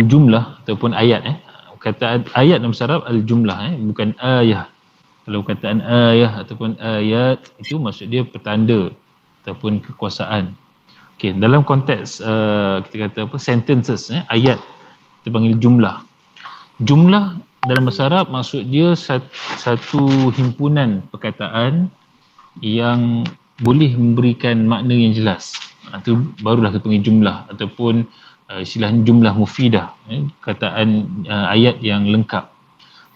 al-jumlah ataupun ayat kataan ayat dalam bahasa Arab al-jumlah bukan ayah. Kalau kataan ayah ataupun ayat itu maksud dia petanda ataupun kekuasaan. Okey, dalam konteks kita kata apa sentences ayat kita panggil jumlah. Jumlah dalam bahasa Arab maksud dia satu himpunan perkataan yang boleh memberikan makna yang jelas. Itu barulah kita panggil jumlah ataupun istilahnya jumlah mufidah, kataan ayat yang lengkap.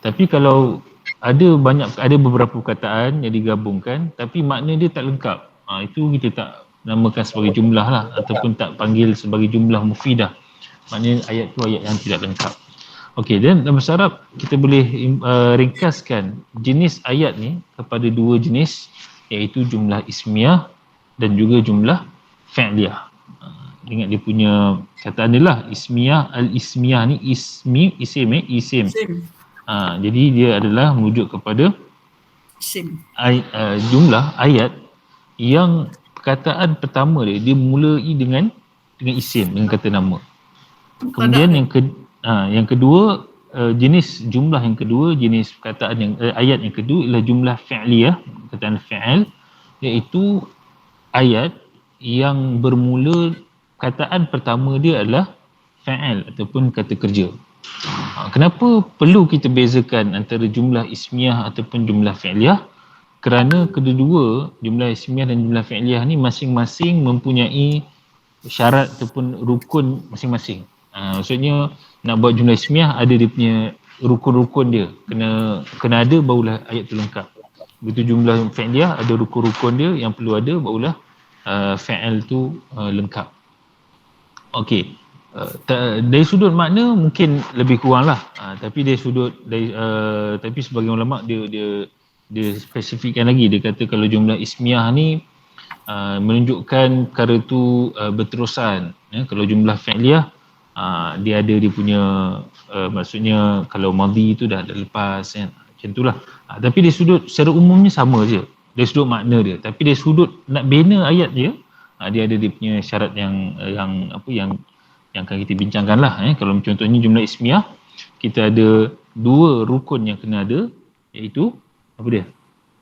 Tapi kalau ada beberapa perkataan yang digabungkan tapi makna dia tak lengkap, itu kita tak namakan sebagai jumlah lah ataupun tak panggil sebagai jumlah mufidah. Maknanya ayat tu ayat yang tidak lengkap. Okey, dan dalam bahasa Arab kita boleh ringkaskan jenis ayat ni kepada dua jenis, iaitu jumlah ismiyah dan juga jumlah fi'liyah. Ingat dia punya kataan dia lah, ismiyah, al-ismiyah ni isim. Jadi dia adalah merujuk kepada isim. Jumlah ayat yang perkataan pertama dia mulai dengan isim, dengan kata nama. Kemudian yang kedua, jenis jumlah yang kedua, jenis perkataan yang ayat yang kedua ialah jumlah fi'liyah, perkataan fi'al, iaitu ayat yang bermula kataan pertama dia adalah fa'al ataupun kata kerja. Kenapa perlu kita bezakan antara jumlah ismiyah ataupun jumlah fi'liyah? Kerana kedua-dua, jumlah ismiyah dan jumlah fi'liyah ni masing-masing mempunyai syarat ataupun rukun masing-masing. Maksudnya nak buat jumlah ismiyah ada dia punya rukun-rukun dia. Kena ada barulah ayat tu lengkap. Begitu jumlah fi'liyah ada rukun-rukun dia yang perlu ada barulah fi'al tu lengkap. Okey, dari sudut makna mungkin lebih kurang lah, tapi dari sudut tapi sebagai ulama dia spesifikkan lagi. Dia kata kalau jumlah ismiyah ni menunjukkan perkara tu berterusan, kalau jumlah fi'liyah dia ada dia punya maksudnya kalau madhi tu dah lepas kan, macam itulah. Tapi dari sudut secara umumnya sama je dari sudut makna dia, tapi dari sudut nak bina ayat dia, dia ada dia punya syarat yang akan kita bincangkan lah. Kalau contohnya jumlah ismiyah, kita ada dua rukun yang kena ada, iaitu apa dia?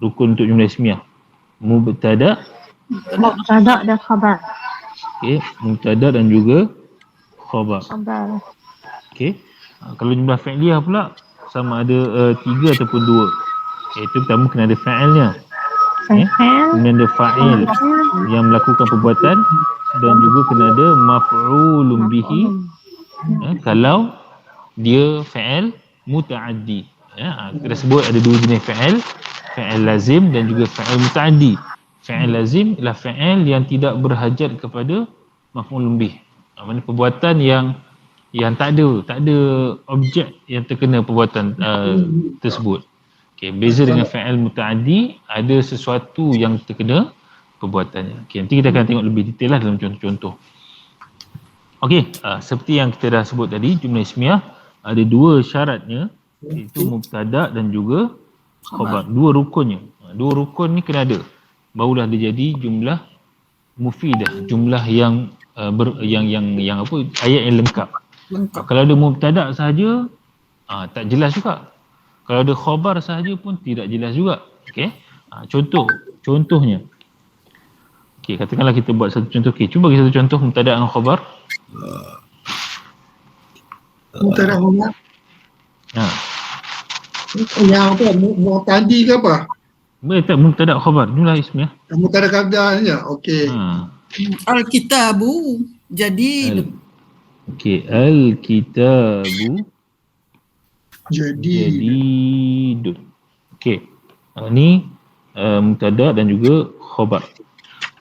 Rukun untuk jumlah ismiyah, mubtada dan khabar. Okey, mubtada dan juga khabar. Okey. Kalau jumlah fi'liyah pula sama ada 3 ataupun 2. Iaitu pertama kena ada fa'ilnya. Kemudian ada fa'il yang melakukan perbuatan, dan juga kena ada maf'ulun bihi kalau dia fa'il muta'addi. Kita sebut ada dua jenis fa'il lazim dan juga fa'il muta'addi. Fa'il lazim ialah fa'il yang tidak berhajat kepada maf'ulun bih. Maksudnya perbuatan yang tak ada objek yang terkena perbuatan tersebut. Okey, beza dengan fa'il muta'addi, ada sesuatu yang terkena perbuatannya. Okey, nanti kita akan tengok lebih detail lah dalam contoh-contoh. Okey, seperti yang kita dah sebut tadi, jumlah ismiyah ada dua syaratnya, iaitu mubtada dan juga khabar. Dua rukunnya. Dua rukun ni kena ada, barulah dia jadi jumlah mufidah, jumlah yang apa, ayat yang lengkap. Kalau ada mubtada sahaja tak jelas juga. Kalau ada khabar sahaja pun tidak jelas juga. Okey. Contohnya. Okey, katakanlah kita buat satu contoh. Okey, cuba bagi satu contoh mubtada dan khabar. Mubtada khabar. Yang apa? Mu'tadi ke apa? Tak, mubtada khabar, jumlah ismiyah. Mubtada khabarnya. Okey. Al-kitabu jadi Okey, al-kitabu jadidun. Okey. Ni mubtada dan juga khabar.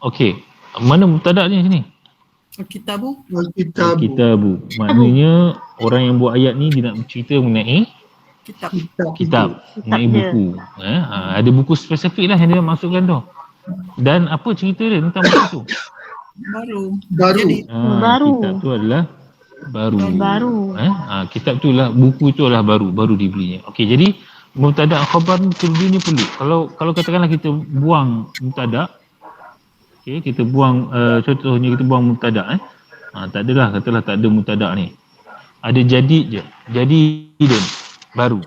Okey. Mana mubtada ni sini? Al-kitabu. Al-kitabu. Maknanya orang yang buat ayat ni dia nak cerita mengenai kitab, mengenai buku. Ada buku spesifik lah yang dia masukkan tu. Dan apa cerita dia tentang buku tu? Baru. Kitab tu adalah baru. Kitab tu lah, buku tu adalah baru dibelinya. Okey, jadi mubtada khabar ni keduanya perlu. Kalau katakanlah kita buang mubtada, okey, kita buang contohnya kita buang mubtada tak adalah, katalah tak ada mubtada ni. ada jadid je. Jadidun, baru.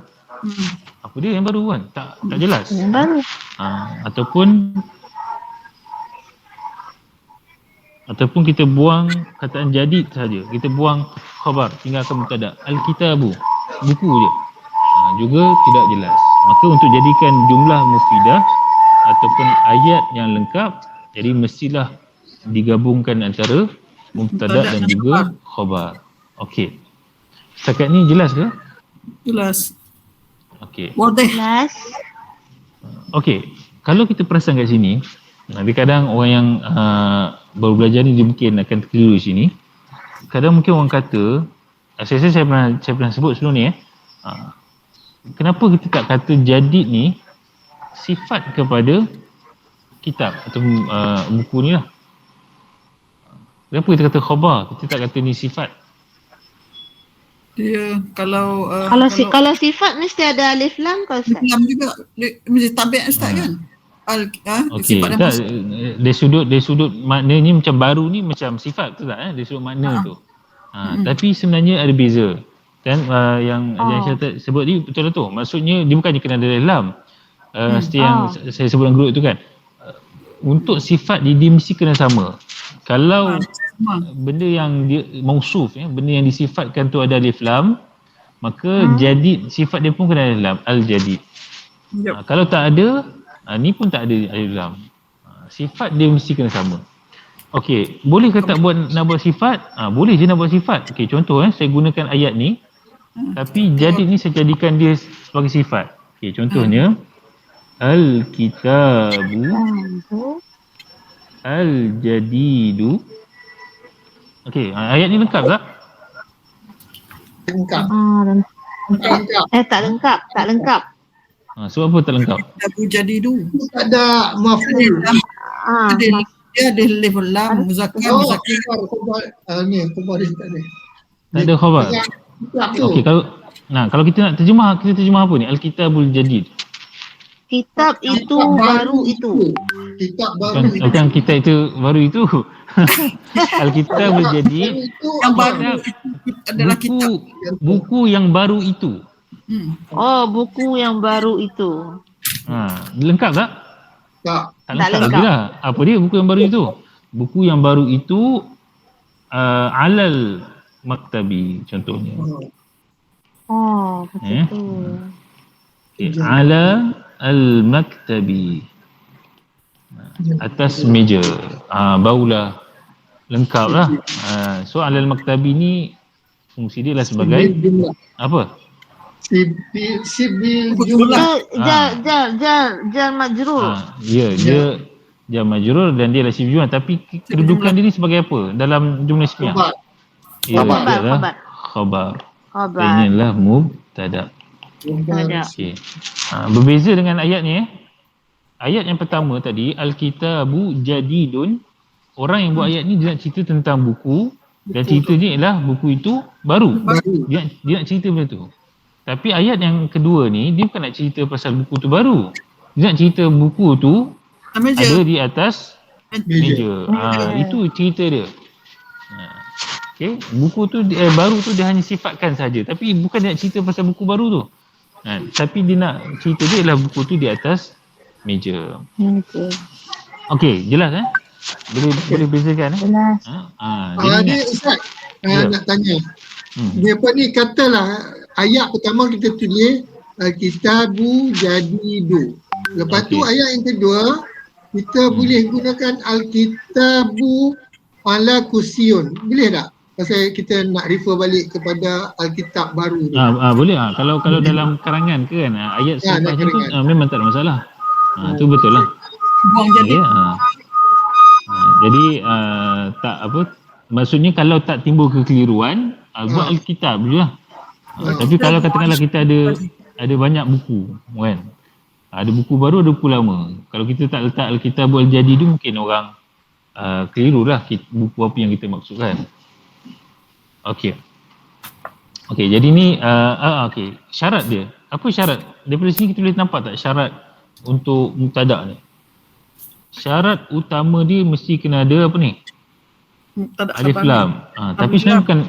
Hmm. Apa dia yang baru kan? Tak jelas. Yang baru. Ataupun kita buang kataan jadid saja. Kita buang khabar, tinggalkan mubtada. Al-kitabu, buku je. Juga tidak jelas. Maka untuk jadikan jumlah mufidah ataupun ayat yang lengkap, jadi mestilah digabungkan antara mubtada dan juga khabar. Okey. Setakat ni jelas ke? Jelas. Okey. Wadah. Jelas. Okey. Kalau kita perasan kat sini, nanti kadang orang yang baru belajar ni dia mungkin akan terkeliru di sini. Kadang mungkin orang kata, saya pernah sebut sebelum ni kenapa kita tak kata jadid ni sifat kepada kitab atau buku ni lah. Kenapa kita kata khabar? Kita tak kata ni sifat. Dia kalau Kalau sifat mesti ada alif lam ke Ustaz? Islam juga mesti tabiat Ustaz kan? Okey, Sifat dan tak, maksud. dari sudut maknanya macam baru ni macam sifat tu tak dari sudut makna tu. Tapi sebenarnya ada beza. Kan yang saya sebut ni betul lah tu. Maksudnya dia bukannya kena ada lam. Seperti yang saya sebut dalam grup tu kan. Untuk sifat dia mesti kena sama. Kalau benda yang dia mausuf benda yang disifatkan tu ada alif lam, maka jadid sifat dia pun kena ada lam, al-jadid. Kalau tak ada, ni pun tak ada alif lam. Sifat dia mesti kena sama. Okey, boleh ke tak nak buat sifat? Boleh je nak buat sifat. Okey, contoh saya gunakan ayat ni, tapi jadid ni saya jadikan dia sebagai sifat. Okey, contohnya al-kitabu al-jadidu. Okey, ayat ni lengkap tak? Lengkap. Lengkap. Tak lengkap. Sebab apa tak lengkap? Abu Jadidu. Tak ada maf'ul. Dia ada level lam, muzakkar, muzakkir. Ni khabar dia tak ada. Tak ada khabar. Kitab tu. Okey, kalau kita nak terjemah, kita terjemah apa ni? Al-kitabul jadid. Kitab itu baru itu. Kitab baru itu. Bukan kitab itu baru itu. Al-kitabul jadid Yang baru itu adalah kitab. Buku yang baru itu. Buku yang baru itu. Lengkap tak? Tak. Tak lengkap lagi lah. Apa dia buku yang baru itu? Buku yang baru itu alal maktabi contohnya. Macam tu. Ala al-maktabi, atas meja. Barulah lengkap lah. So alal maktabi ni fungsi dia lah sebagai apa? Sibil jumlah. Jar majrur. Dia jar majrur dan dia lah sifat jumlah, tapi kedudukan dia ni sebagai apa dalam jumlah ismiyah? Khabar. Ini adalah mubtada. Okey. Berbeza dengan ayat ni Ayat yang pertama tadi al-kitabu jadidun. Orang yang buat ayat ni dia nak cerita tentang buku dan cerita ni ialah buku itu baru. Dia nak cerita benda tu. Tapi ayat yang kedua ni dia bukan nak cerita pasal buku tu baru. Dia nak cerita buku tu ada di atas meja. Itu cerita dia. Okey, buku tu baru tu dia hanya sifatkan saja, tapi bukan dia nak cerita pasal buku baru tu. Tapi dia nak cerita dia ialah buku tu di atas meja. Okey, jelas boleh bezakan Jelas. Dia Ustaz, nak tanya. Dia apa ni, katalah ayat pertama kita tulis Al-kitabu jadidu. Lepas tu ayat yang kedua kita boleh gunakan Al-kitabu ala kusyun. Boleh tak? Pasal kita nak refer balik kepada Alkitab baru tu. Boleh. Kalau dalam karangan ke kan ayat selepas tu memang tak ada masalah. Tu betul lah. Buang jadi. Jadi tak apa, maksudnya kalau tak timbul kekeliruan buat Alkitab je lah. Tapi kalau katakanlah kita ada banyak buku kan. Ada buku baru, ada buku lama. Kalau kita tak letak Alkitab al-Jadid tu mungkin orang keliru lah buku apa yang kita maksudkan. Okey, jadi ni okey, syarat dia. Apa syarat? Daripada sini kita boleh nampak tak syarat untuk mubtada ni? Syarat utama dia mesti kena ada apa ni? Alif lam. Tapi sebenarnya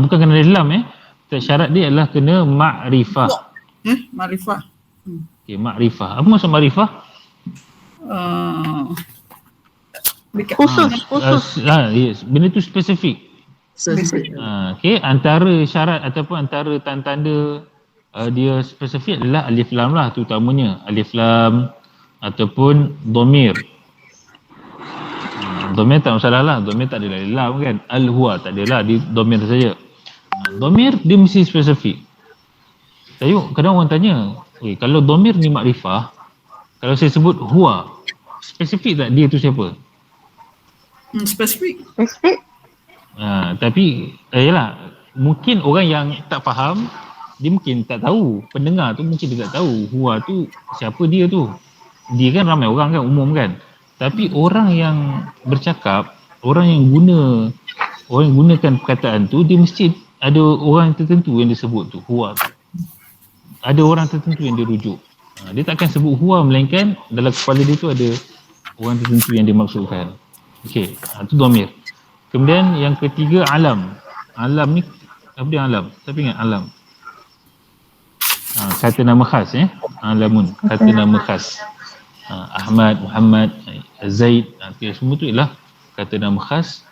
bukan kena ada lam Syarat dia adalah kena ma'rifah. Ma'rifah. Okey, ma'rifah. Apa maksud ma'rifah? Khusus. Yes. Benda tu spesifik. Okey, antara syarat ataupun antara tanda-tanda dia spesifik adalah alif lam lah terutamanya. Alif lam ataupun dhamir. Dhamir tak masalah lah. Dhamir tak ada lam kan. Al-huwa tak ada lah. Dia dhamir saja. Dhamir dia mesti spesifik. Tengok, kadang orang tanya, kalau dhamir ni makrifah, kalau saya sebut huwa, spesifik tak dia tu siapa? Spesifik. Tapi yalah, mungkin orang yang tak faham, dia mungkin tak tahu. Pendengar tu mungkin dia tak tahu huwa tu siapa dia tu. Dia kan ramai orang kan, umum kan. Tapi orang yang bercakap, orang yang gunakan perkataan tu, dia mesti ada orang tertentu yang disebut tu, huwa tu. Ada orang tertentu yang dia rujuk. Dia takkan sebut huwa melainkan dalam kepala dia tu ada orang tertentu yang dia maksudkan. Okey, itu dhamir. Kemudian yang ketiga alam. Alam ni apa dia alam? Tapi ingat alam. Kata nama khas alamun, kata nama khas. Ahmad, Muhammad, Zaid, semua tu ialah kata nama khas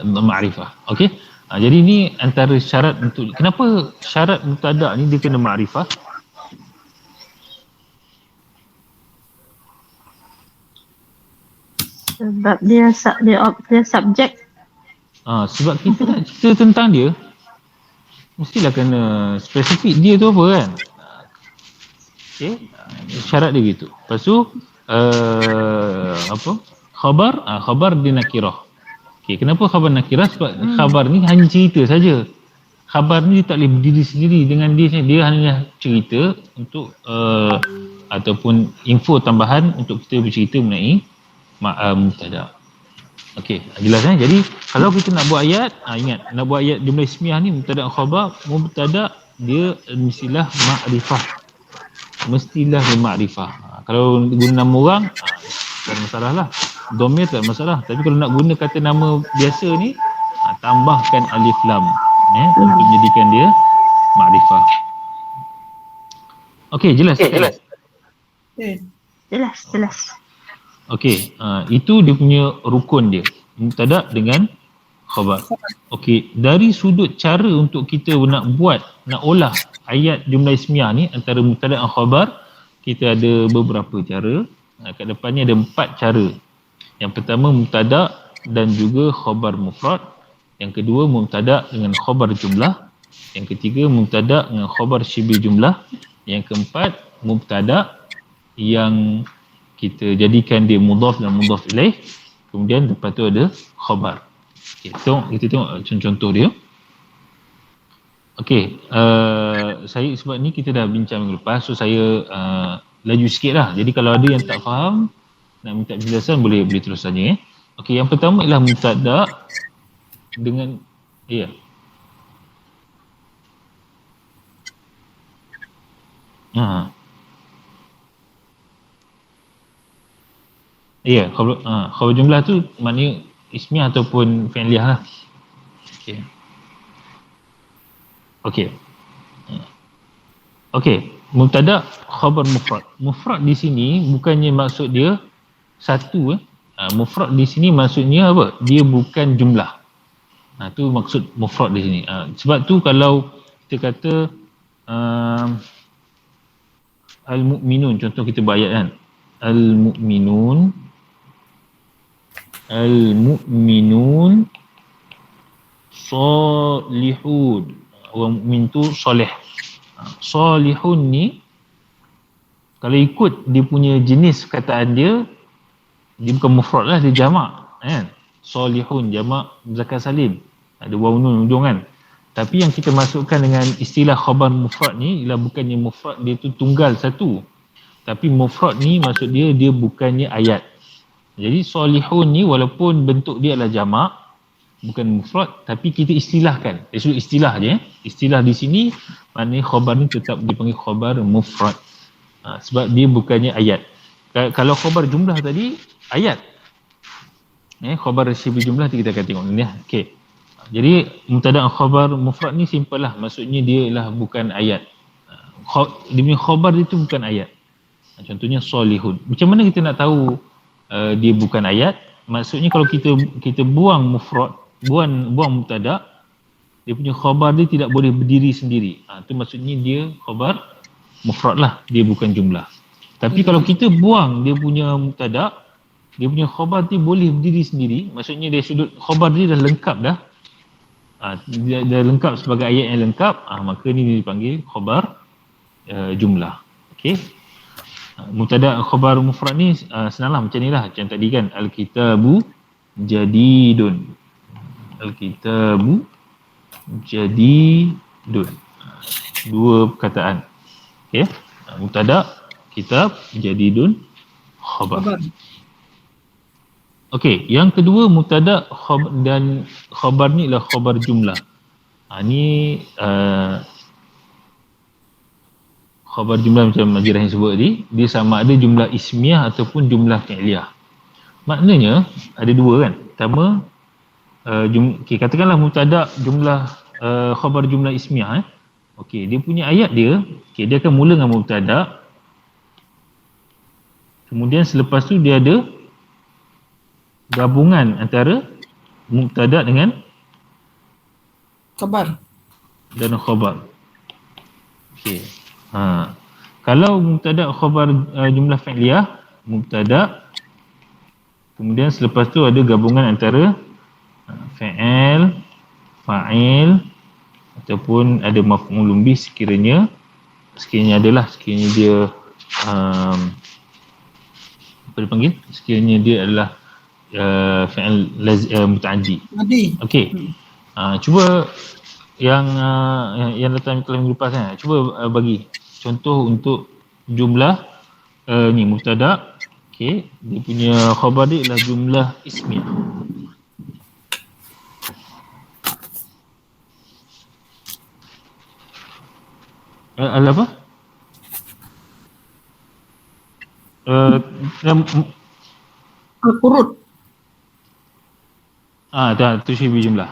ma'rifah. Okey. Jadi ni antara syarat untuk, kenapa syarat mubtada' ni dia kena ma'rifah? Sebab dia subjek. Sebab kita nak cerita tentang dia, mestilah kena spesifik dia tu apa kan. Okey, syarat dia gitu. Lepas tu khabar dia nakirah. Okey, kenapa khabar nakirah? Sebab khabar ni hanya cerita saja. Khabar ni dia tak boleh berdiri sendiri dengan dia hanya cerita untuk ataupun info tambahan untuk kita bercerita mengenai mubtada'. Okey, jelas kan? Jadi kalau kita nak buat ayat, ingat nak buat ayat jumlah ismiyah ni mubtada' khabar, mubtada' dia mestilah ma'rifah. Mestilah dia ma'rifah. Kalau guna nama orang, tak ada masalah lah. Dhamir tak ada masalah. Tapi kalau nak guna kata nama biasa ni, tambahkan alif lam untuk menjadikan dia ma'rifah. Okey, jelas? Jelas. Okey, itu dia punya rukun dia. Mubtada' dengan khabar. Okey, dari sudut cara untuk kita nak olah ayat jumlah ismiyah ni antara mubtada' dan khabar, kita ada beberapa cara. Kat depan ni ada 4 cara. Yang pertama mubtada' dan juga khabar mufrad. Yang kedua mubtada' dengan khabar jumlah. Yang ketiga mubtada' dengan khabar syibih jumlah. Yang keempat mubtada' yang kita jadikan dia mudhaf dan mudhaf ilaih. Kemudian lepas tu ada khabar. Okay, kita tengok contoh dia. Okey, saya sebab ni kita dah bincang minggu lepas, so saya laju sikit lah. Jadi kalau ada yang tak faham, nak minta penjelasan boleh terus tanya. Okey, yang pertama ialah mubtada' dengan khabar jumlah tu maknanya ismiyah ataupun fi'liyah lah. Okey, mubtada' khabar mufrad. Mufrad di sini bukannya maksud dia satu. Mufrad di sini maksudnya apa? Dia bukan jumlah. Tu maksud mufrad di sini. Sebab tu kalau kita kata al-mu'minun, contoh kita buat ayat kan. Al-mu'minun salihun. Orang mukmin tu soleh. Salihun ni kalau ikut dia punya jenis perkataan dia bukan mufrad lah, dia jamak kan. Salihun jamak muzakkar salim, ada waw nun hujung kan. Tapi yang kita masukkan dengan istilah khabar mufrad ni ialah bukannya mufrad dia tu tunggal satu, tapi mufrad ni maksud dia bukannya ayat. Jadi salihun ni walaupun bentuk dia adalah jamak, bukan mufrad, tapi kita istilahkan. Itu istilah je. Istilah di sini maknanya khabar ni tetap dipanggil khabar mufrad. Sebab dia bukannya ayat. Kalau khabar jumlah tadi ayat. Khabar syibih jumlah kita akan tengok ni. Okey. Jadi mubtada khabar mufrad ni simple lah. Maksudnya dia ialah bukan ayat. Dia punya khabar dia tu bukan ayat. Contohnya solihun. Macam mana kita nak tahu dia bukan ayat? Maksudnya kalau kita buang mufrad, buang mubtada, dia punya khabar dia tidak boleh berdiri sendiri. Tu maksudnya dia khabar mufrad lah, dia bukan jumlah. Tapi kalau kita buang dia punya mubtada, dia punya khabar dia boleh berdiri sendiri. Maksudnya dari sudut khabar dia dah lengkap dah. Dia lengkap sebagai ayat yang lengkap, maka ni dipanggil khabar jumlah. Okey. Mubtada khabar mufrad ni senanglah macam ni lah. Macam tadi kan, al-kitabu jadidun. Al-kitabu jadidun. Dua perkataan. Okey. Mubtada kitab, jadidun khabar. Okey, yang kedua mubtada dan khabar ni ialah khabar jumlah. Ni khabar jumlah macam Haji Rahim sebut tadi, dia sama ada jumlah ismiyah ataupun jumlah fi'liyah. Maknanya ada dua kan. Pertama, katakanlah mubtada jumlah khabar jumlah ismiyah. Okey, dia punya ayat dia, dia akan mula dengan mubtada. Kemudian selepas tu dia ada gabungan antara mubtada dengan Khabar dan khabar. Okey. Kalau mubtada khabar jumlah fi'liyah, mubtada, kemudian selepas tu ada gabungan antara fa'il, fa'il ataupun ada maf'ulun bih sekiranya dia apa dipanggil? Sekiranya dia adalah fa'il muta'addi. Okey. Cuba yang datang minggu lepas kan. Cuba bagi contoh untuk jumlah ni mubtada. Okey, dia punya khabar dia ialah jumlah ismiyah. Apa? Al-Qurud. Dah tu syibi jumlah.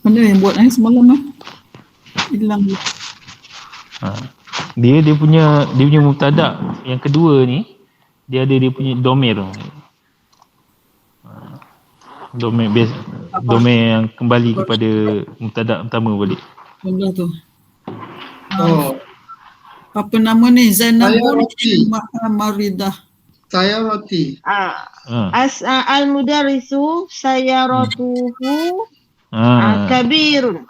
Mana yang buat semalam hilang dia. Dia punya mubtada yang kedua ni dia punya domir. Domir yang kembali kepada mubtada pertama balik. Benda tu. Apa nama ni? Zainabun Maridah. Saya roti. Al-mudarrisu sayyaratuhu kabirun.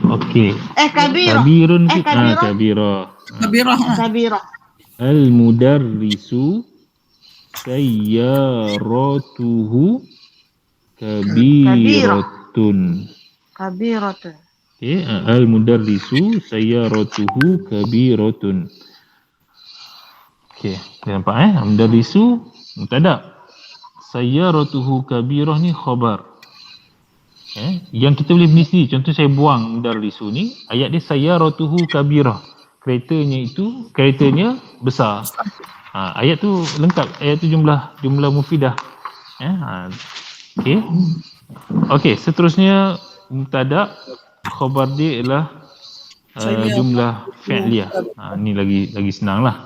Okey. Kabirun. Kabirah. Al-mudarrisu sayyaratuhu kabiratun. Okey, al-mudarrisu sayyaratuhu kabiratun. Okey, nampak mudarrisu mubtada. Sayyaratuhu kabirah ni khabar. Yang kita boleh beli sendiri. Contoh saya buang mudarrisu ni, ayat dia sayyaratuhu kabirah. Keretanya besar. Ayat tu lengkap. Ayat tu jumlah mufidah. Okey, seterusnya mubtada khabar dia ialah jumlah fi'liyah. Ni lagi senang lah.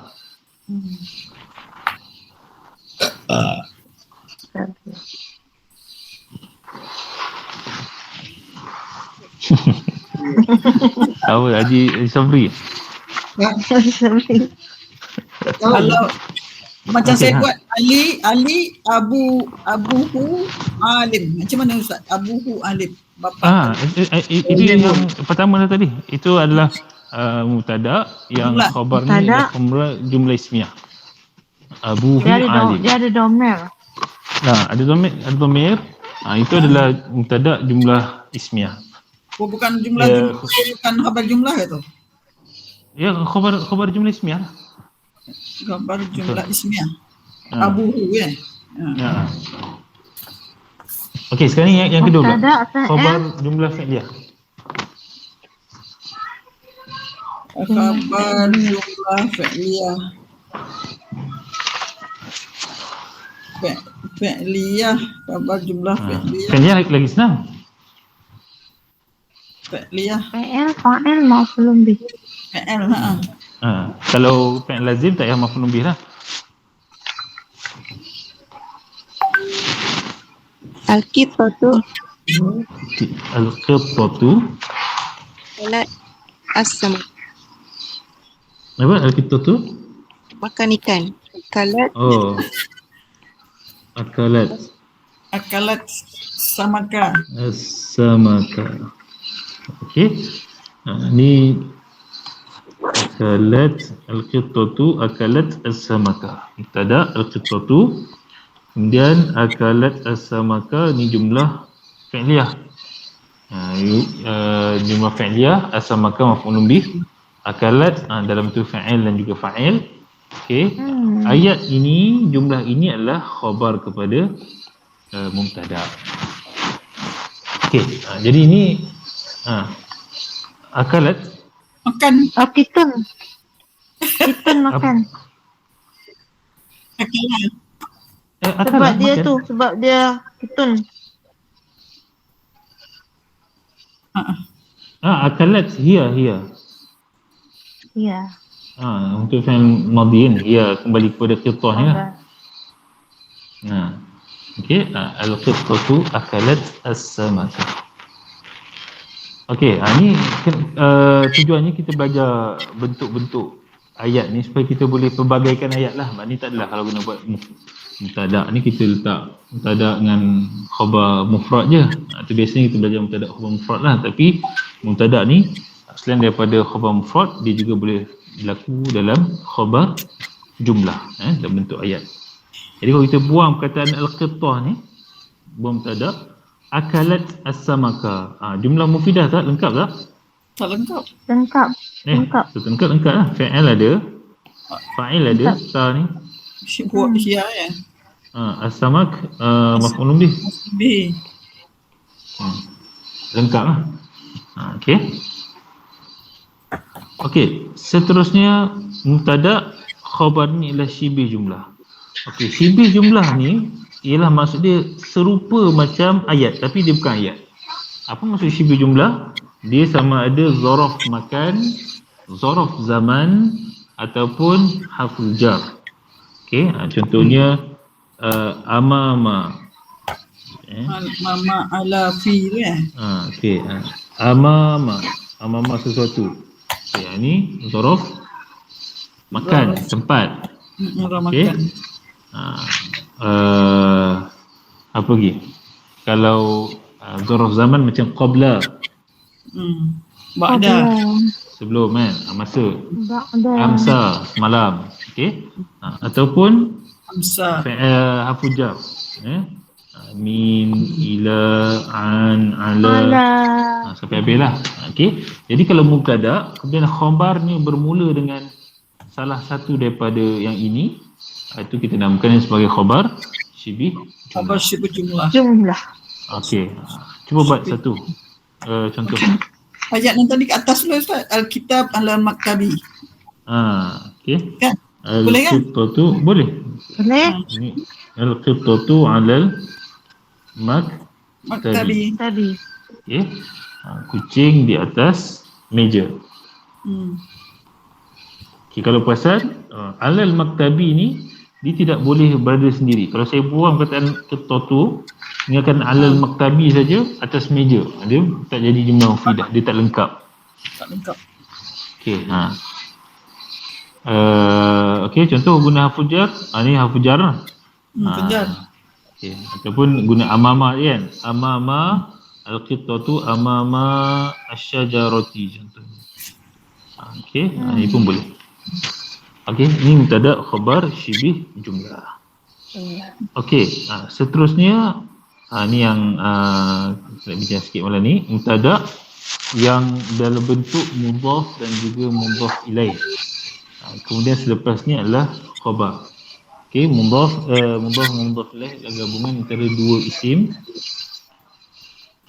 Tahu Haji Sabri? Kalau macam saya buat Ali Abuhu Alim. Macam mana Ustaz? Abuhu Alim. Bapa. Itu yang pertama tadi. Itu adalah mubtada yang khabarnya ialah jumlah ismiyah. Abuhu Alim. Dia ada domir. Ada domir. Itu adalah mubtada jumlah ismiyah. Bukan jumlah bukan khabar jumlah itu. Ya, khabar jumlah ismiyah. Khabar jumlah ismiyah. Abuhu ya. Okey, sekarang yang kedua pula. Khabar jumlah fi'liyah. Khabar jumlah fi'liyah. Fi'liyah, khabar jumlah fi'liyah. Fi'liyah lagi senang. Fi'liyah. Fa'il maf'ulun bih. Fi'il, Kalau fi'il lazim tak payah maf'ulun bih lah. Al-qitatu Al-qittatu. akalat as-samak. Apa al-qittatu? Makan ikan. Akalat Akalat Akalat samaka. as-samaka. Okey. Ni akalat al-qittatu akalat as-samaka. Mubtada al-qittatu, kemudian akalat as-samaka ni jumlah fi'liyah. Jumlah fi'liyah, as-samaka maf'ulun bih, akalat dalam bentuk fa'il dan juga fa'il. Okey. Ayat ini, jumlah ini adalah khabar kepada mubtada. Okey. Jadi ini akalat Makan. Kitun. Kitun makan. Akalat. Sebab dia makan. tu, sebab dia kitun. Akalat hiya. Ya. Untuk fi'il madhi kan, hiya kembali kepada qittah ni lah. Okey, al-qittatu akalat as-samaka. Okey, ni tujuannya kita belajar bentuk-bentuk ayat ni supaya kita boleh pelbagaikan ayat lah. Ni tak adalah kalau guna buat mubtada ni kita letak mubtada dengan khabar mufrad je. Tu biasanya kita belajar mubtada khabar mufrad lah, tapi mubtada ni selain daripada khabar mufrad, dia juga boleh berlaku dalam khabar jumlah dalam bentuk ayat. Jadi kalau kita buang perkataan al-qittah ni, buang mubtada, akalat as-samaka. Jumlah mufidah tak? Lengkap tak? Tak lengkap. Lengkap. Lengkap lah. Fi'il ada, fa'il ada, ta ni. Buat hiya ya. As-samak maf'ulun bih. B. Lengkap lah. Okey, seterusnya mubtada khabar ni ialah syibih jumlah. Okey, syibih jumlah ni ialah maksud dia serupa macam ayat tapi dia bukan ayat. Apa maksud syibih jumlah? Dia sama ada zaraf makan, zaraf zaman ataupun harful jar. Okey, contohnya amama. Mama ala fi ya. Okey, amama sesuatu. Okey, ni zaraf makan, tempat. Okey. Makan. Apa lagi? Kalau zaraf zaman macam qabla, Ba'da. sebelum kan, masa. Ba'da. Amsa, semalam. Okey. Ataupun Amsa. fi'il harful jar. Min, ila, an, ala. Sampai habis lah. Okey. Jadi kalau mubtada, kemudian khabar ni bermula dengan salah satu daripada yang ini, itu kita namakan sebagai khabar syibih Khabar syibih jumlah. Jumlah. Okey. Cuba buat satu contoh. Ayat yang tadi ke atas dulu Ustaz. Al-Kitab al-Maktabi. Okey. Kan? Boleh kan? Al-qittatu boleh. Boleh? Ini al-qittatu 'alal maktabi. Tadi. Okey. Kucing di atas meja. Okey, kalau perasan 'alal maktabi ni dia tidak boleh berada sendiri. Kalau saya buang perkataan qittatu, ini akan 'alal maktabi saja atas meja. Dia tak jadi jumlah mufidah, dia tak lengkap. Tak lengkap. Okey, okey, contoh guna harful jar. Ni harful jar lah. Kejar. Okey, ataupun guna amama kan. Amama al-qittatu amama asy-syajarati contohnya. Okey, ini pun boleh. Okey, ini mubtada khabar syibih jumlah. Okey, seterusnya ni yang kita bincang sikit malam ni, mubtada yang dalam bentuk mudhaf dan juga mudhaf ilaih. Kemudian selepasnya adalah khabar. Okey, mudhaf ilaih adalah gabungan antara dua isim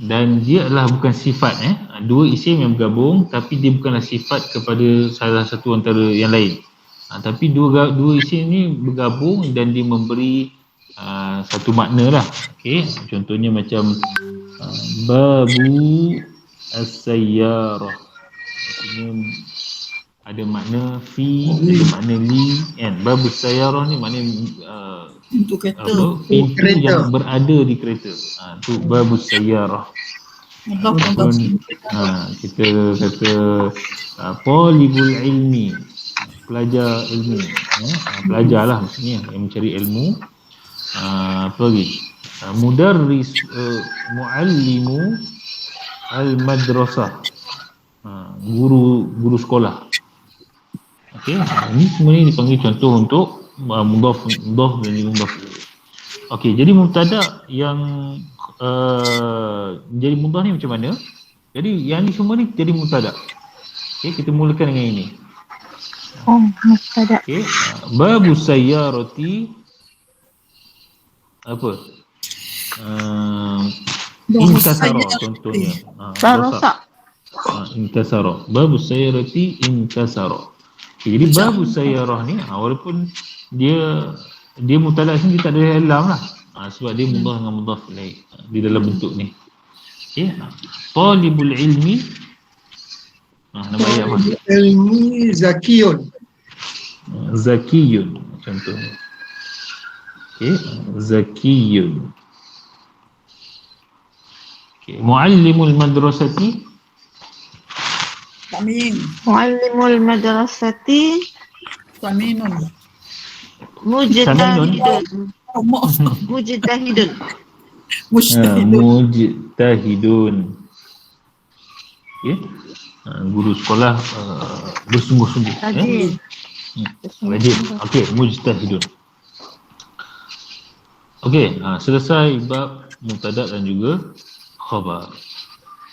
dan dia adalah bukan sifat dua isim yang bergabung tapi dia bukanlah sifat kepada salah satu antara yang lain. Tapi dua isim ni bergabung dan dia memberi satu makna lah. Okey, contohnya macam babu as-sayyarah. Maksudnya ada makna fi, ada makna li kan. Babu as-sayyarah ni maknanya Pintu kereta. pintu kereta. yang berada di kereta. Tu babu as-sayyarah. Ataupun kita kata talibul ilmi, pelajar ilmu, pelajarlah maksudnya yang mencari ilmu. Apa lagi? Mudarris, muallimu al-madrasah, guru sekolah. Okey, ini semua ni dipanggil contoh untuk mudhaf dan juga mudhaf. Okey, jadi mubtada yang jadi mudhaf ni macam mana? Jadi yang ni semua ni jadi mubtada. Okey, kita mulakan dengan ini. Mubtada. Okey, babu sayyarati apa? Inkasara contohnya. Rosak. Inkasara. Babu sayyarati inkasara. Okay, jadi babu sayyarah ni walaupun dia mubtada sini dia tak ada lam lah. Sebab dia mudhaf dengan mudhaf ilaih di dalam bentuk ni. Okey. Talibul ilmi. Nama ayat apa? Ilmi zakiyun. Zakiyun contohnya. Okey, zakiyun. Okey, muallimul madrasati. Tamin. Muallimul madrasati Taminun. mujtahidun. Mujtahidun. Mujtahidun. Okey. Guru sekolah bersungguh-sungguh. Rajin. Okey, mujtahidun. Okey, selesai bab mubtada dan juga khabar.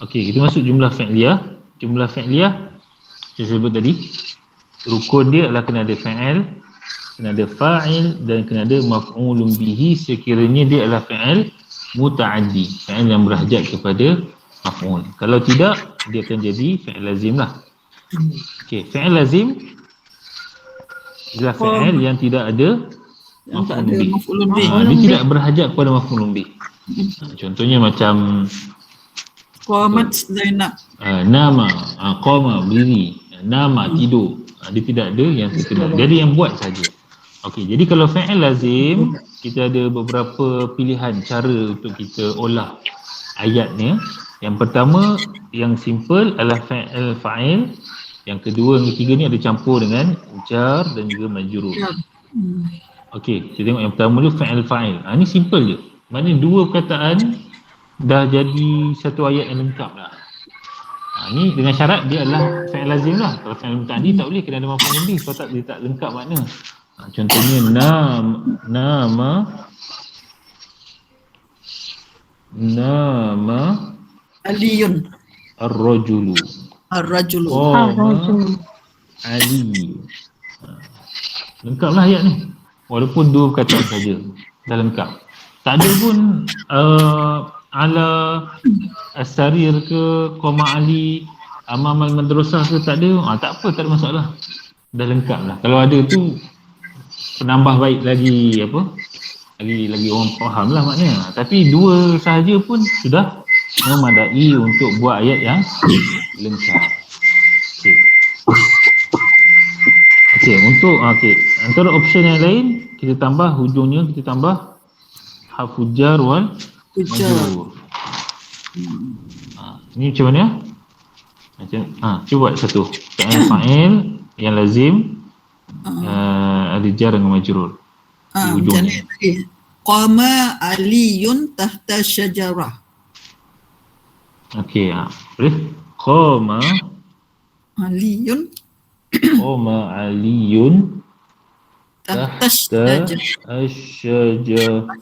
Okey, kita masuk jumlah fi'liyah. Jumlah fi'liyah saya sebut tadi, rukun dia adalah kena ada fa'il, kena ada fa'il dan kena ada maf'ulun bihi sekiranya dia adalah fa'il muta'addi, fa'il yang berhajat kepada maf'ul. Kalau tidak, dia akan jadi fa'il lazim lah. Okey, fa'il lazim adalah fa'il yang tidak ada maf'ulun bih. Dia tidak berhajat kepada maf'ulun bih. Contohnya macam Qamat Zainab. Nama, qama berdiri, nama tidur. Dia tidak ada yang terkenal. Dia ada yang buat saja. Okey, jadi kalau fa'il lazim, kita ada beberapa pilihan cara untuk kita olah ayatnya. Yang pertama, yang simple adalah fa'il. Yang kedua, yang ketiga ni ada campur dengan jar dan juga majrur. Okey, kita tengok yang pertama tu fa'il. Ni simple je. Maknanya dua perkataan dah jadi satu ayat yang lengkap lah. Ni dengan syarat dia adalah fa'il lazim lah. Kalau fa'il muta'addi tak boleh, kena ada maf'ul bih. Kalau tak, dia tak lengkap makna. Contohnya nama Aliyun. ar-rajulu. Ar-rajulu. Ali. Lengkaplah ayat ni. Walaupun dua perkataan saja dah lengkap. Tak ada pun ala as-sarir ke qama ali amam al-madrasah ke, tak ada. Tak apa, tak ada masalah. Dah lengkap lah. Kalau ada tu penambah baik lagi lagi orang faham lah maknanya. Tapi dua sahaja pun sudah memadai untuk buat ayat yang lengkap. Okey, untuk antara option yang lain kita tambah hujungnya, kita tambah harfu jar wal majrur. Ni macam mana? Cuba buat satu. Fa'il yang lazim ada jar dengan majrur. Macam ni tadi. Qama aliyun tahta syajarah. Okey, boleh? Qama Aliyun tahta asyajarah.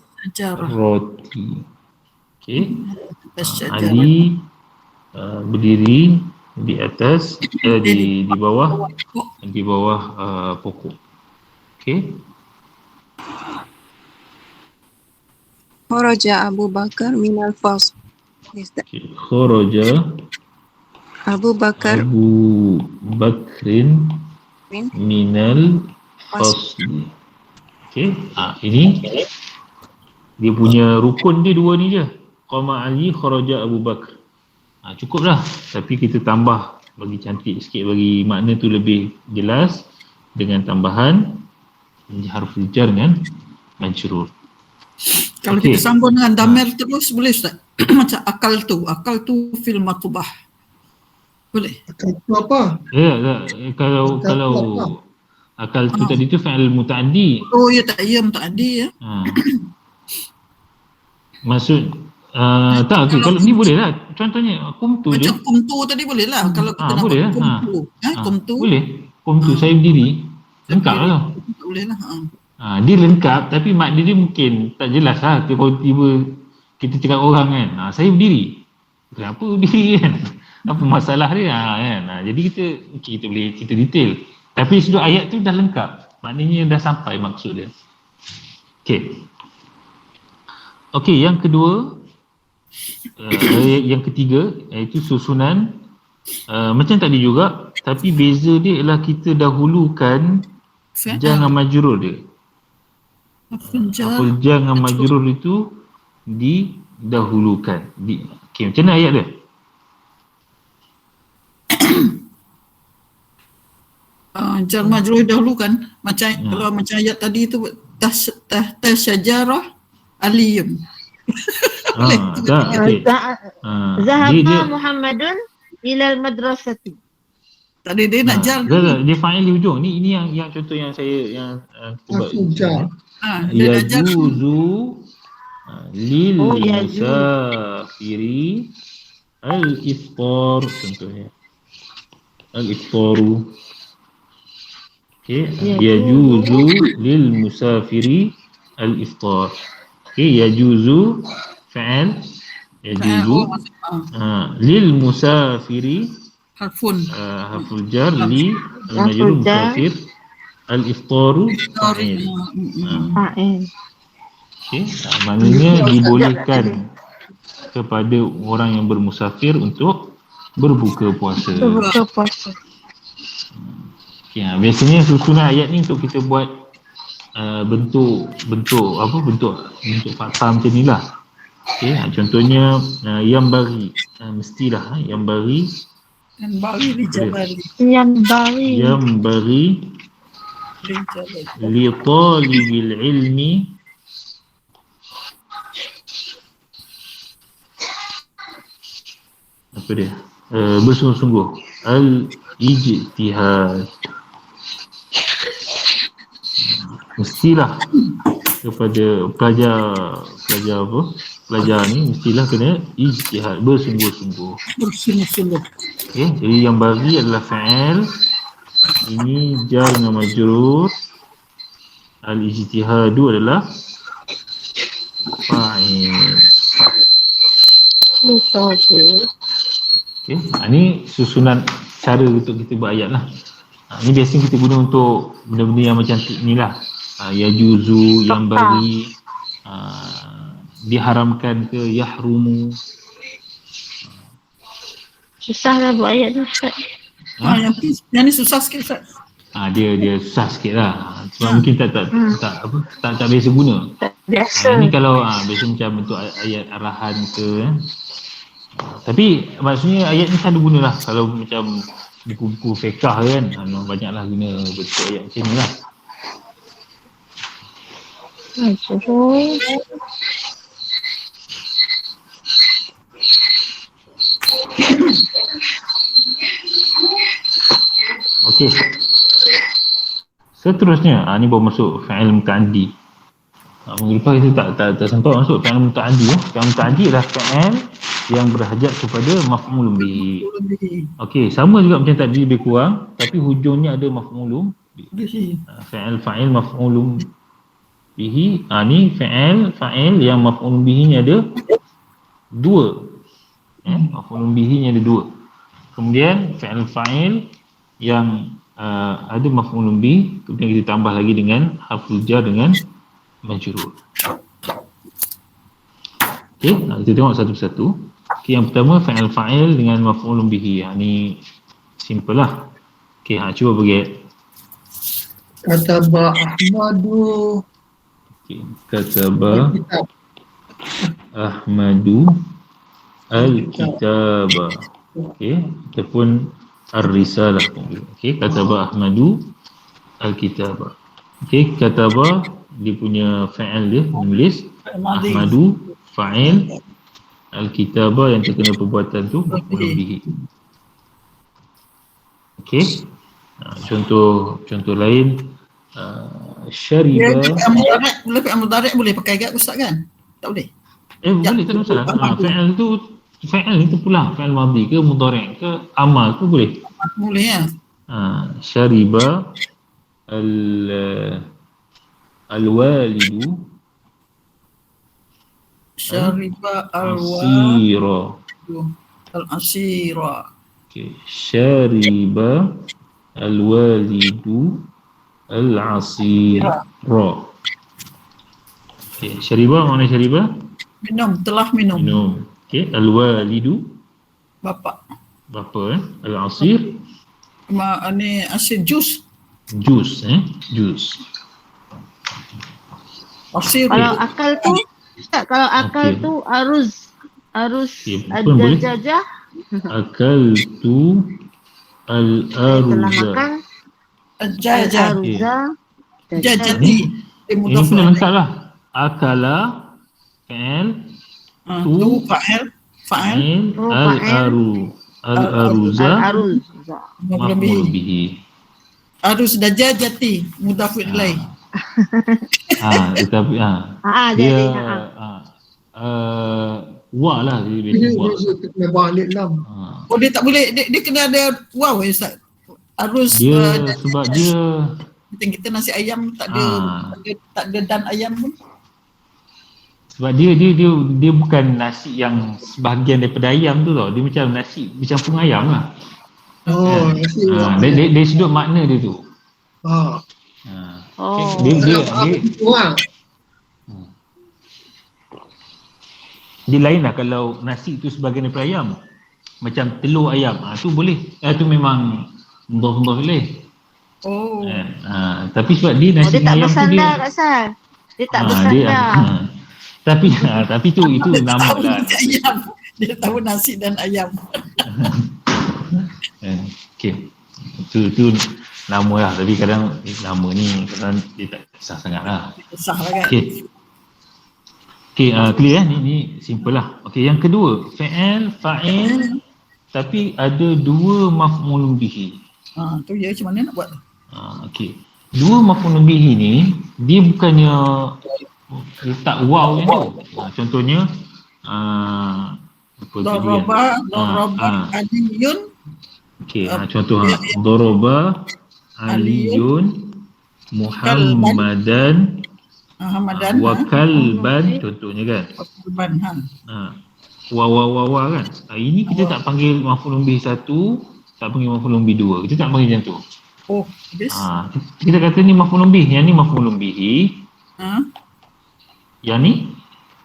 Roti. Okey. Ali berdiri di atas di bawah pokok. Okey. Kharaja Abu Bakar minal fasl. Okay. Kharaja Abu Bakar Abu Bakrin bin minal fasli. Okay. Ini dia punya rukun dia dua ni je. Qama Ali kharaja Abu Bakar. Cukup lah. Tapi kita tambah bagi cantik sikit, bagi makna tu lebih jelas dengan tambahan harful jar dengan majrur. Kalau kita sambung dengan damir terus boleh Ustaz? Macam akal tu fil matbah. Boleh? Akal tu apa? Ya, kalau akal tu tadi tu fi'il muta'addi. Oh ya, tak ya muta'addi ya. Maksud tak, kalau ni boleh lah. Contohnya kumtu je. Macam kumtu tadi boleh lah. Kalau kita nak boleh lah. kumtu. Kumtu. Boleh. Kumtu saya berdiri. Lengkap lah. Boleh lah. Dia lengkap tapi makna dia mungkin tak jelas lah. Tiba-tiba kita cakap orang kan, saya berdiri. Kenapa berdiri kan? Apa masalah dia kan? Jadi kita boleh cerita detail. Tapi sudut ayat tu dah lengkap. Maknanya dah sampai maksud dia. Okey, yang kedua, yang ketiga iaitu susunan macam tadi juga, tapi beza dia ialah kita dahulukan jangan majrur dia. Haful jar dengan majrur itu didahulukan. Okey, macam mana ayat dia? Jar majrur dahulukan. Macam kalau macam ayat tadi tu tasyajarah aliyum. Zahaba Muhammadun ilal madrasati. Tadi dia nak jar. Dia fa'il di hujung. Ni yang contoh yang saya buat. Yajuzu lil musafiri al-iftar, contohnya al-iftaru. Yajuzu lil musafiri al-iftar. Yajuzu fa'al, yajuzu lil musafiri harful jar li al-majrur musafir, al-iftaru fa'il. Maknanya dibolehkan kepada orang yang bermusafir untuk berbuka puasa. Biasanya susunan ayat ni untuk kita buat bentuk fakta macam ni lah. Contohnya yang bari, mestilah yang bari li talibil ilmi apa dia? Bersungguh-sungguh al-ijtihad. Mestilah kepada pelajar ni mestilah kena ijtihad, bersungguh-sungguh. Jadi yang bagi adalah fa'il, ini jar dengan majrur, al-ijtihadu adalah fa'il. Ini susunan cara untuk kita buat ayat lah. Ini biasanya kita guna untuk benda-benda yang macam ni lah. Yajuzu, yang bagi, diharamkan ke, yahrumu. Susah lah buat ayat ni Ustaz. Yang ni susah sikit Ustaz. Dia susah sikit lah. Sebab mungkin tak biasa guna. Biasa. Ini kalau biasa macam bentuk ayat arahan ke. Tapi maksudnya ayat ni selalu guna lah. Kalau macam buku-buku fiqah kan, banyaklah guna bentuk ayat macam ni lah. Okey. Seterusnya, ni baru masuk fa'il muta'addi. Minggu lepas kita tak sempat masuk fa'il muta'addi. Fa'il muta'addi adalah fa'il yang berhajat kepada maf'ulun bihi. Okey, sama juga macam tadi lebih kurang, tapi hujungnya ada maf'ulun bihi. Fa'il maf'ulun bihi. Ni fa'il yang maf'ulun bihi ni ada dua. Maf'ulun bihi ni ada dua. Kemudian fa'il yang ada maf'ulun bihi, kemudian kita tambah lagi dengan harful jar dengan majrur. Okey, kita tengok satu-satu. Okay, yang pertama fa'il dengan maf'ulun bihi. Ni simple lah. Okay, cuba bagi. Kataba Ahmadu Okay, kataba kitab. Ahmadu al-kitaba. Okay, ataupun ar-risalah. Okay, kataba Ahmadu al-kitaba. Okay, kataba dia punya fa'il dia menulis, Ahmadu fa'il, al-kitaba yang terkena perbuatan tu maf'ulun bihi. Okay, contoh lain, syariba. Boleh fi'il mudhari' boleh pakai gak Ustaz kan? Tak boleh? Boleh, tak ada masalah. Fa'il itu pula fa'il madhi ke mudhari' ke amal ke boleh. Boleh ya. Syariba al-walidu Syariba asira. al-asira. Okay. Syariba al-walidu al-asira. Okay. Syariba mana syariba? Minum, telah minum. Minum. Okay. Al-walidu Bapa. Al-asir Ni asin jus. jus. Jus. Asir. Kalau akal tu, Ustaz, kalau akal Okey. tu aruz Okey, pun boleh. ad-dajajah. Akal tu Telah al-aruza. makan Al-jajah. al-aruza. Jajati. Ini pun dah lengkap lah. Akala fa'il, Tu fa'il. fa'il, Tu fa'il. al-aruza Al-aruza. maf'ul bihi. Arus dajajati. Mudhaf ilaih. Tetapi Jadi dia wa lah dia Ini wa. kena balik lam. Oh dia tak boleh, dia kena ada wow Ustaz. Arus Dia sebab dia kita nasi ayam tak ada dan ayam pun. sebab dia bukan nasi yang sebahagian daripada ayam tu tau. Dia macam nasi bercampur ayam lah. Oh, nasi Dari sudut makna dia tu. Oh. Dia lain lah kalau nasi tu sebahagian daripada ayam. Macam telur ayam. Tu boleh. Tu memang mudhaf ilaih. Oh. Tapi sebab dia nasi Dia tak ayam tu bersandar Kak Sal. Dia tak bersandar. Tapi itu Dia nama tahu lah. nasi ayam. Dia tahu nasi dan ayam. Okay. Itu nama lah. Tapi kadang nama ni kadang dia tak sah sangat lah. Sah lah kan. Okay, clear ni simple lah. Okay, yang kedua, fa'il tapi ada dua maf'ulun bihi. Tu ya macam mana nak buat? Okay. Dua maf'ulun bihi ni dia bukannya letak wow yang tu. Contohnya Doroba aliyun. Okay, contoh Doroba aliyun Muhammadan wa kalban, contohnya kan. Wa kan. Ini kita tak panggil maf'ulun bihi satu, tak panggil maf'ulun bihi dua. Kita tak panggil macam tu. Oh, habis. Kita kata ni maf'ulun bihi, yang ni maf'ulun bihi. Yang ni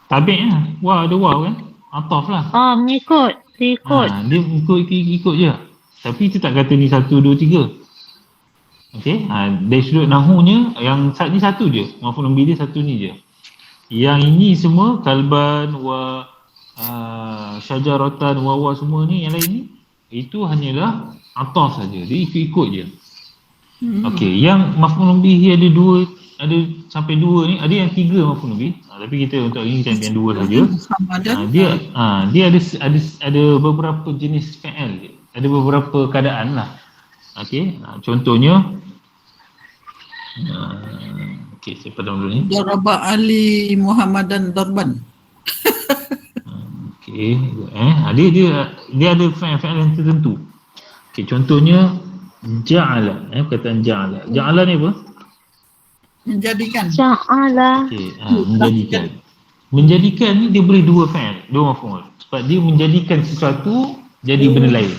tabi' lah. Wa ada wa kan. Ataf lah. Mengikut. Dia ikut je. Tapi kita tak kata ni 1, 2, 3. Okey, dari sudut nahunya yang ni satu je, maf'ulun bihi dia satu ni je. Yang ini semua kalban wa syajaratan wa semua ni yang lain ni itu hanyalah ataf saja. Dia ikut-ikut je. Okey, yang maf'ulun bihi ada sampai 2 ni, ada yang 3 maf'ulun bihi. Tapi kita untuk ini kita ambil yang 2 saja. Dia ada beberapa jenis fa'il. Ada beberapa keadaan lah. Okey, contohnya saya padam dulu ni. Daraba Ali Muhammadan darban. Okey, dia ada fa'il yang tertentu. Okey, contohnya ja'ala, perkataan ja'ala. Ja'ala ni apa? Menjadikan. Ja'ala. Okey, menjadikan. Menjadikan ni dia boleh dua fa'il, dua maf'ul. Sebab dia menjadikan sesuatu jadi benda lain.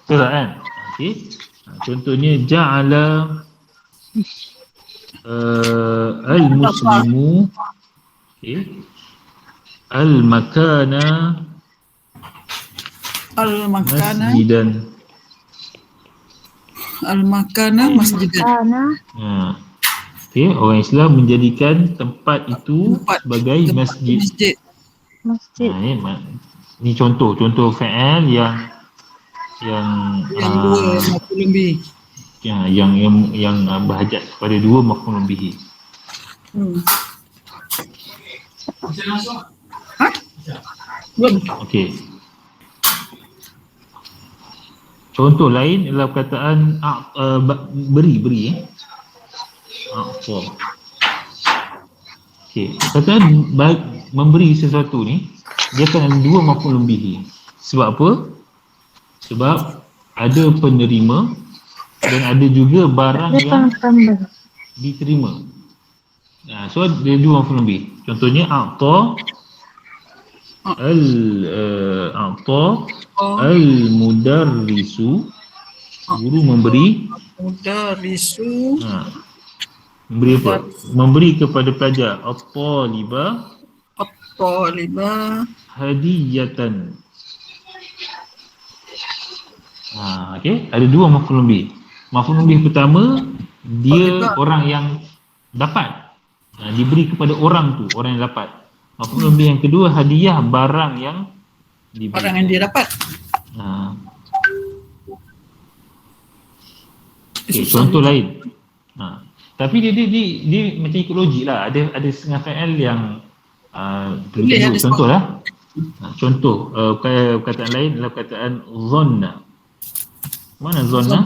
Betul tak kan? Okey. Contohnya ja'ala al-muslimu al-makana Al-makana masjidan. Okey, orang Islam menjadikan tempat itu sebagai masjid. Masjid. Ni contoh fi'il yang Dua maf'ul bih. yang berhajat kepada dua maf'ul bihi. Okey. Contoh lain adalah perkataan beri. A'ta. Okey, perkataan memberi sesuatu ni dia akan ada dua maf'ul bihi. Sebab apa? Sebab ada penerima dan ada juga barang yang diterima. So dia dua maf'ul bihi. Contohnya a'ta al-mudarrisu, guru memberi. Mudarrisu. Memberi apa? Memberi kepada pelajar. At-taliba hadiyatan. Okey, ada dua maf'ul bih. Maf'ul bih pertama dia orang yang dapat. Diberi kepada orang tu, orang yang dapat. Maf'ul bih yang kedua hadiah, barang yang diberi. Barang yang dia dapat. Okay, contoh lain. Tapi dia macam ikut logik lah. Ada setengah fi'il yang contoh lah. Contoh perkataan lain adalah perkataan zonna. Mana zonna?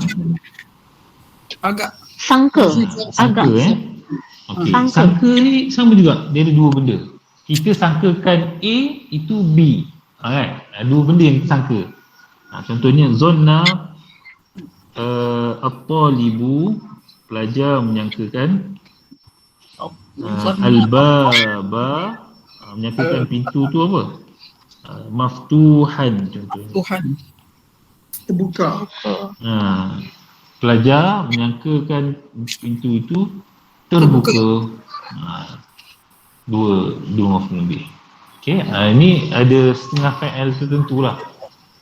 Agak. Sangka. Okay. Sangka ni sama juga. Dia ada dua benda. Kita sangkakan A itu B. Kan? Dua benda yang kita sangka. Contohnya zonna at-talibu, pelajar menyangkakan al-baba, menyangkakan pintu tu apa? Maftuhan contohnya. Tuhan. Terbuka. Pelajar menyangkakan pintu itu terbuka. Dua maf'ul bih. Okey, ini ada setengah fi'il tertentu lah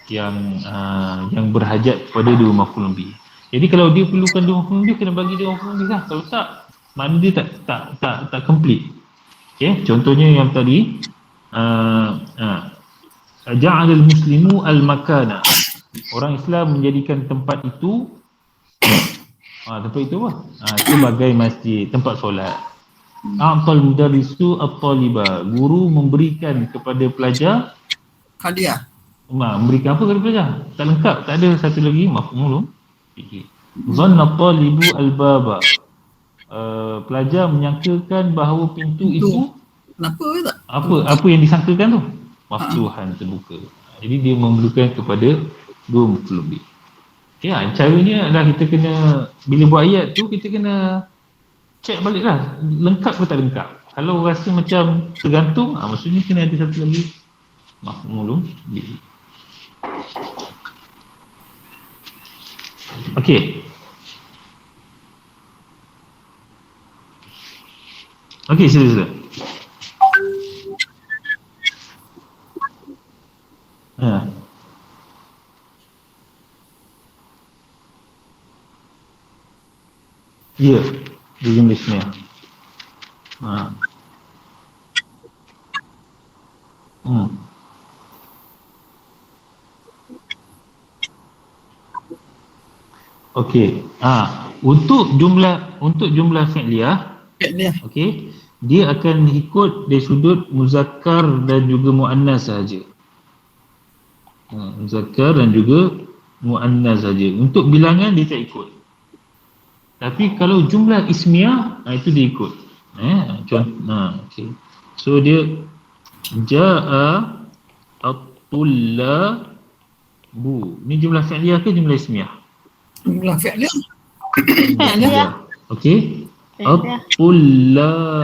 yang berhajat kepada dua maf'ul bih. Jadi kalau dia perlukan dua maf'ul bih, kena bagi dia maf'ul bih lah. Kalau tak, makna dia tak complete. Okey, contohnya yang tadi ja'al al-muslimu al-makana. Orang Islam menjadikan tempat itu tempat itu apa? Sebagai masjid, tempat solat. A'tal mudarrisu at-taliba, guru memberikan kepada pelajar hadiah. Memberikan apa kepada pelajar? Tak lengkap, tak ada satu lagi maf'ul. Zanna at-talibu al-baba, pelajar menyangkakan bahawa pintu itu kenapa tak? Apa yang disangkakan tu? Maftuhan, terbuka. Jadi dia memerlukan kepada dua maf'ul bih. Okey, caranya adalah kita kena, bila buat ayat tu kita kena check balik lah, lengkap ke tak lengkap. Kalau rasa macam tergantung, maksudnya kena ada satu lagi maf'ul bih. Okey. Okey, sila. Ya, di Inggrisnya. Okey. Untuk jumlah fi'liyah, okey, dia akan ikut dari sudut muzakkar dan juga muannas sahaja. Muzakkar dan juga muannas saja. Untuk bilangan dia tak ikut. Tapi kalau jumlah ismiyah, itu dia ikut. Okay. So dia ja'a at-tullabu. Ni jumlah fi'liyah ke jumlah ismiyah? Jumlah fi'liyah. Okey. At-tullabu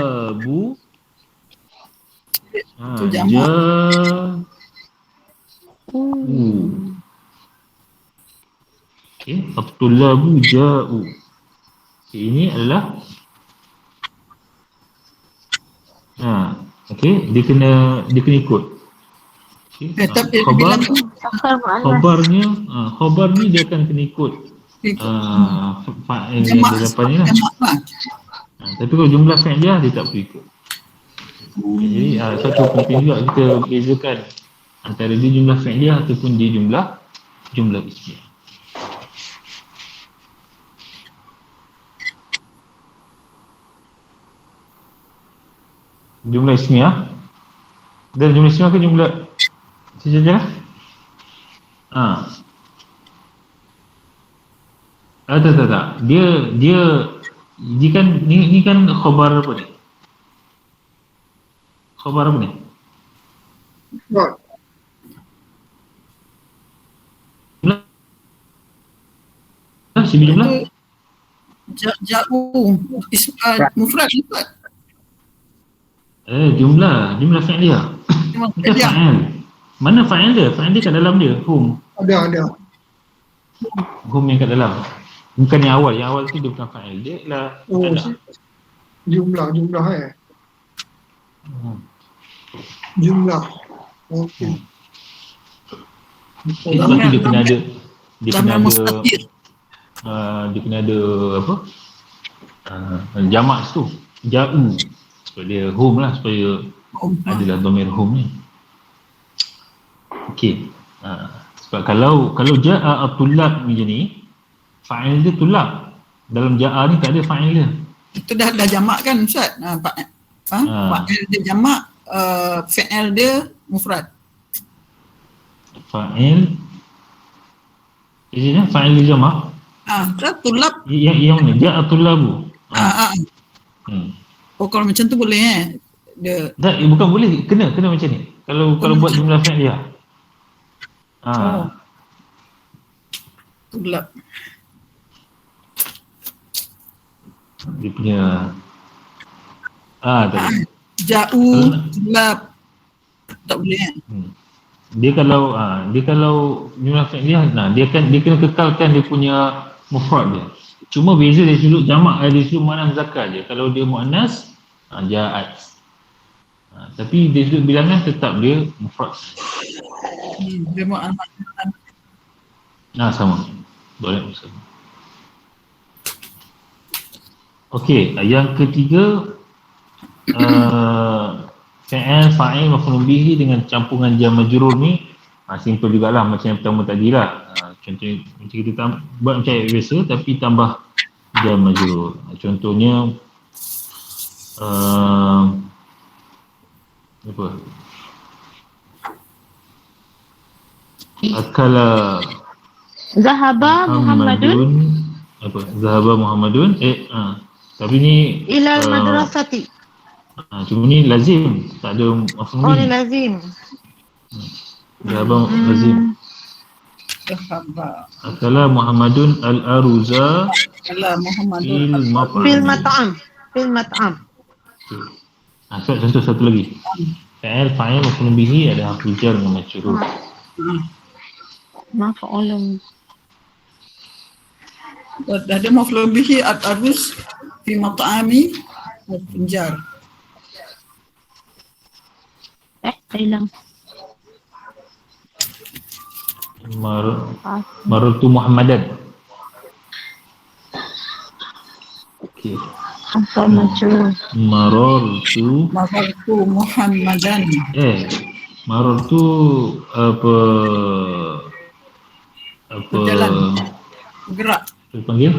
ja'u. Okey, at-tullabu ja'u. Ini adalah okey, dia kena ikut. Okay. Tapi dia Khabar, bilang Akal mu'annas. khabar ni dia akan kena ikut fa'il yang jamak ada depan ni lah. jamak lah. Tapi kalau jumlah fi'liyah dia tak perlu ikut. Jadi satu penting juga kita bezakan antara dia jumlah fi'liyah ataupun dia jumlah ismiyah. Jumlah ismiyah dan jumlah ismiyah ke jumlah sejajarah? Tak. Dia kan ni kan khabar apa ni? Khabar apa ni? Not. Sini jumlah? Jauh mufrad Jumlah fi'liyah. Bukan fa'il. Mana fa'il dia? Fa'il dia kat dalam dia, hum. Ada. Hum yang kat dalam. Bukan yang awal tu dia bukan fa'il. Dia lah Jumlah Jumlah. Okey. Sebab tu dia kena ada mustaqil. dia kena ada apa? Jamak tu. Ja'u. Supaya dia hum lah, supaya adalah dhamir hum ni. Okey. Sebab kalau ja'a at-tullab macam ni, fa'il dia tullab. Dalam ja'a ni tak ada fa'il dia. Itu dah jamak kan Ustaz? Fa'il dia jamak, fi'il dia mufrad. Fa'il fa'il dia jamak. Tulab. Yang mana? Ja'a tullabu. Oh, kalau macam tu boleh dia Tak, bukan boleh, kena macam ni. Kalau buat jumlah fi'il dia. tulab. Dia punya tadi. Ja'u, tulab. Tak boleh kan? Dia kalau jumlah fi'liyah, dia kena kekalkan dia punya mufrad dia. Cuma beza dari sudut jamak, dari sudut muannas muzakkar je. Kalau dia muannas, ja'at. Tapi dari sudut bilangan tetap dia mufrad. Dia muannas. Sama. Boleh sama. Okey, yang ketiga fi'il, fa'il, maf'ul bihi dengan campuran jar majrur ni simple jugalah macam yang pertama tadilah. Contohnya macam kita buat macam biasa tapi tambah jar majrur. Contohnya apa? Akala Zahaba Muhammadun apa? Zahaba Muhammadun tapi ni ilal madrasati. Cuma ni lazim, tak ada maf'ul Oh, ni bihi. lazim. Zahaba lazim. Akala Muhammadun al-aruza Ala fil Muhammadun Fil mat'am. Contoh satu lagi. Fa'il, maf'ul bihi ada harf jar dengan majrur. Maf'ulun. dah ada maf'ul bihi at-arus fi mat'ami wa pinjar. Hilang. Marartu Muhammadan. Okey. Apa macam? Marartu Muhammadan. Marartu apa Berjalan. Bergerak. Dipanggil?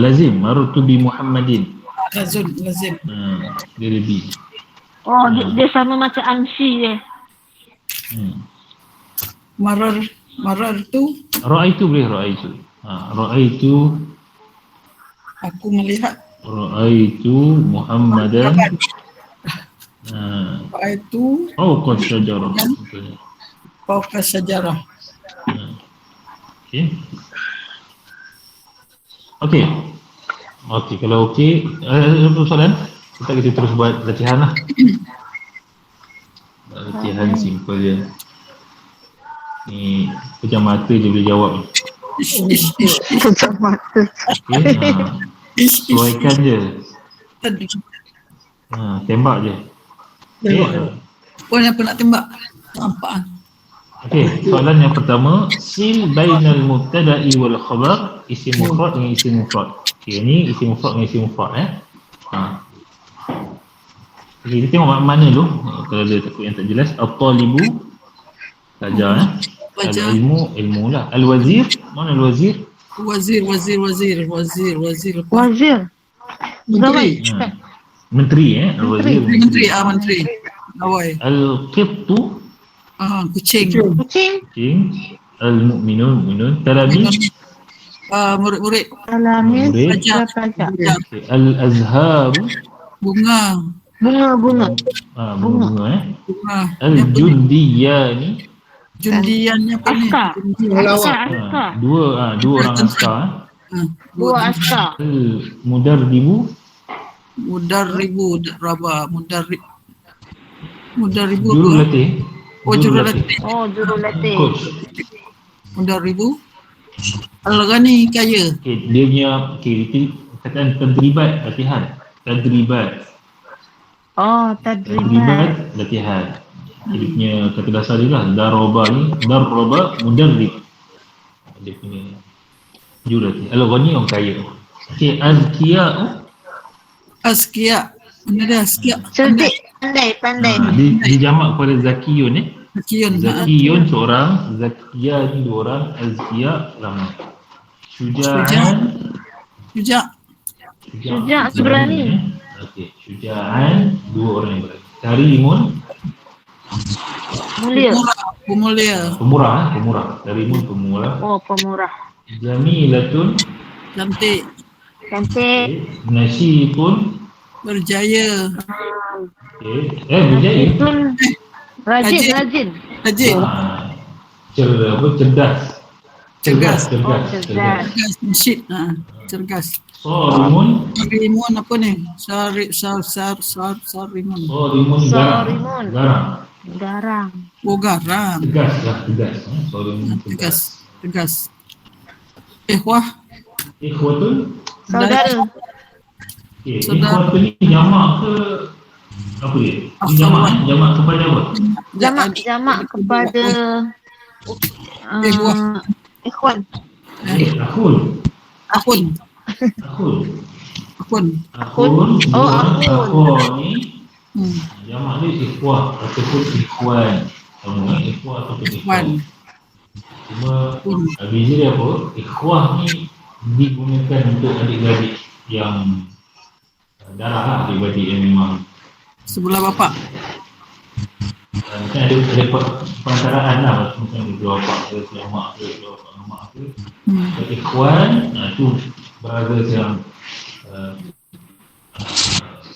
Lazim. Marartu bi Muhammadin. Lazim. Dia lebih. Oh, dia sama macam amsi je. Marar tu Ra'aitu boleh ra'aitu. Ra'aitu. Aku melihat. Ra'aitu Muhammadan. Ra'aitu Fawqa syajarah. fawqa syajarah. Okey, kalau okey, soalan kita terus buat latihan lah. Latihan simple je. Ni pejam mata je boleh jawab. Pejam mata. Okey, sesuaikan je. Tembak je. Puan apa nak tembak? Nampak. Okey, soalan yang pertama, sil bainal mubtada'i wal khabar, isim mufrad dengan isim mufrad. Okey, ni isim mufrad dengan isim mufrad Okey, kita tengok mana dulu. Kalau ada takut yang tak jelas, at-talibu saja al-ilmu, ilmu lah. Al-wazir, mana al-wazir? Wazir. Wazir. Menteri. Menteri al-wazir. Menteri. Awai. Al-qittu, Kucing. Kucing. al-mu'minun, talami, Murid-murid. Alamin. Murid. Pelajar. al-azharu, Bunga. bunga. Bunga. Al-jundiyani, Jundiannya apa ni? Askar. Askar. dua orang askar. Dua askar. Al-mudarribu, Mudarribu. Mudarribu. jurulatih. Jurulatih. Jurulatih. Coach. Mudarribu. Al-Ghani kaya. Okey, dia punya itu kataan tadribat latihan. Tadribat latihan. Dia punya kata dasar dia lah. Daraba mudarrib. Dia punya jurulatih. Al-Ghani orang kaya. Okey, Azkiya. Mana dia Azkiya? Cerdik. Pandai. Dia jamak kepada zakiyun Zakiyun. Seorang, zakiya ni 2 orang, azkiya ramai. Syuja'an. Syuja' berani. Okey, syuja'an 2 orang yang berani. Karimun, Mulia. pemurah. Karimun pemurah. Pemurah. Jamilatun, Cantik. nasyitun, Berjaya. berjaya. Rajin. Cerdas. Nasyid. Cergas. Sarimun, Sarimun apa ni? Sarimun. garang. Garang. Tegas. Sarimun Tegas. Ikhwah. Ikhwatun. Saudara. Okey, ikhwatun ni jamak ke apa dia? Ini jamak kepada apa? Jamak kepada ikhwan. Akhun. Akhun ni jamak dia ikhwah ataupun ikhwan. Ikhwah ataupun ikhwan. Cuma beza dia apa? Ikhwah ni digunakan untuk adik-beradik yang darah lah, adik-beradik yang memang sebelah bapa. Mungkin ada perantaraan lah, mungkin ada dua bapak ke, dua mak ke, dua bapak mak ke. Ikhwan, tu berada yang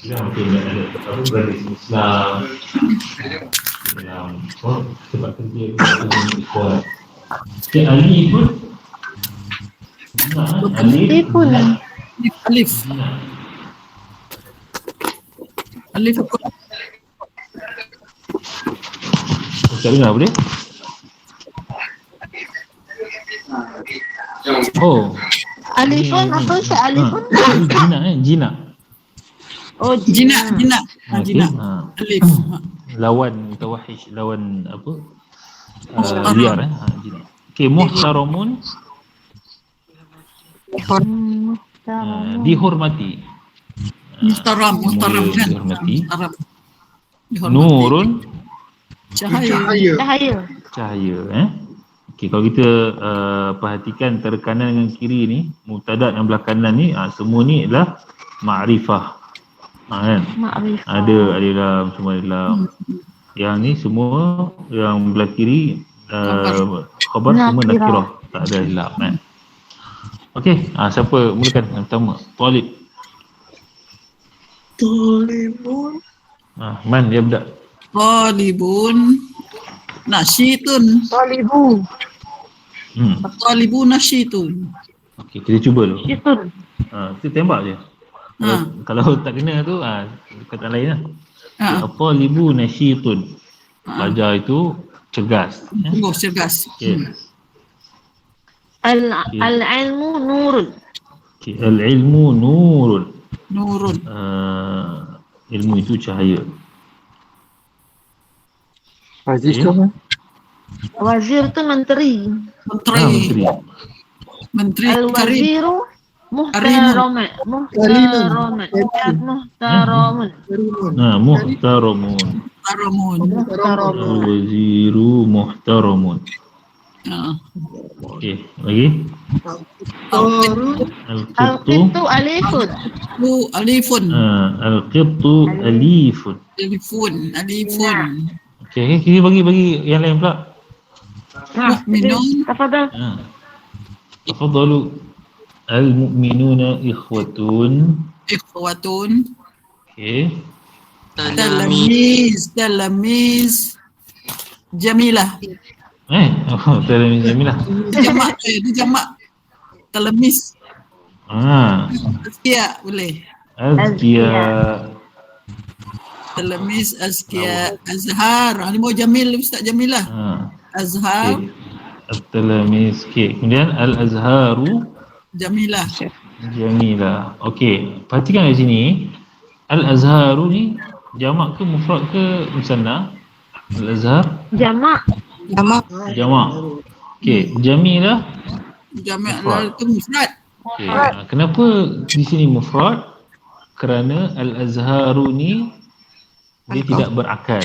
mungkin ada berada Islam dalam sebab kerja ikhwan. Okay, Ali pun Alif apa? Ustaz dengar apa dia? Alifun apa Ustaz? Alifun? Jinak. Jinak. Alif. Lawan mutawahish, lawan apa? Liar jinak. Okey, muhtaramun. Dihormati. Muhtaram kan? Dihormati. Dihormati. Nurun. Cahaya. Okey, kalau kita perhatikan antara kanan dengan kiri ni, mubtada yang belah kanan ni, semua ni adalah ma'rifah. Kan? Ada dalam, semua dalam. Yang ni semua yang belah kiri khabar semua nakirah, tak ada hilaf kan. Okey, siapa mulakan yang pertama? Talibun. Man dia budak. Talibun nasyitun. Talibu nasyitun. Okey, kita cuba dulu. Syitun. Kita tembak je. Kalau tak kena tu kata lain lah. Talibu nasyitun. Pelajar itu cergas. Cergas. Okey. Al-ilmu nurun. Okey, al-ilmu nurun. Nurun. Ilmu itu cahaya. Okey. Wazir tu menteri. Menteri. Menteri Karim. Al-waziru muhtaraman. Muhtaraman. Muhtaraman. Muhtaramun. Taramun. Muhtaraman. Al-waziru muhtaramun. Okey, lagi. Tarun. Al-qittu. Al-qittu alifun. Alifun. Al-qittu alifun. Alifun. Okey, kita bagi yang lain pula. Mu'minun. Tafadhal. Tafadhalu. Al-mu'minuna ikhwatun. Ikhwatun. Okey. Talamiz. Jamilah. Talamiz Jamilah. Dia jamak. Talamiz. Azkia boleh. Azkiya. Talamiz Azkia. Azhar. Ini mau Jamil Ustaz Jamilah. Azhar. At-talamiz. Okey. Kemudian Al-Azharu Jamilah. Jamilah. Okey. Perhatikan di sini. Al-Azharu ni jamak ke mufrad ke musanna? Al-Azhar Jamak. jamak. Okey, Jamilah Jamilah itu mufrad. okey. Kenapa di sini mufrad? Kerana Al-Azharu ni dia tidak berakal.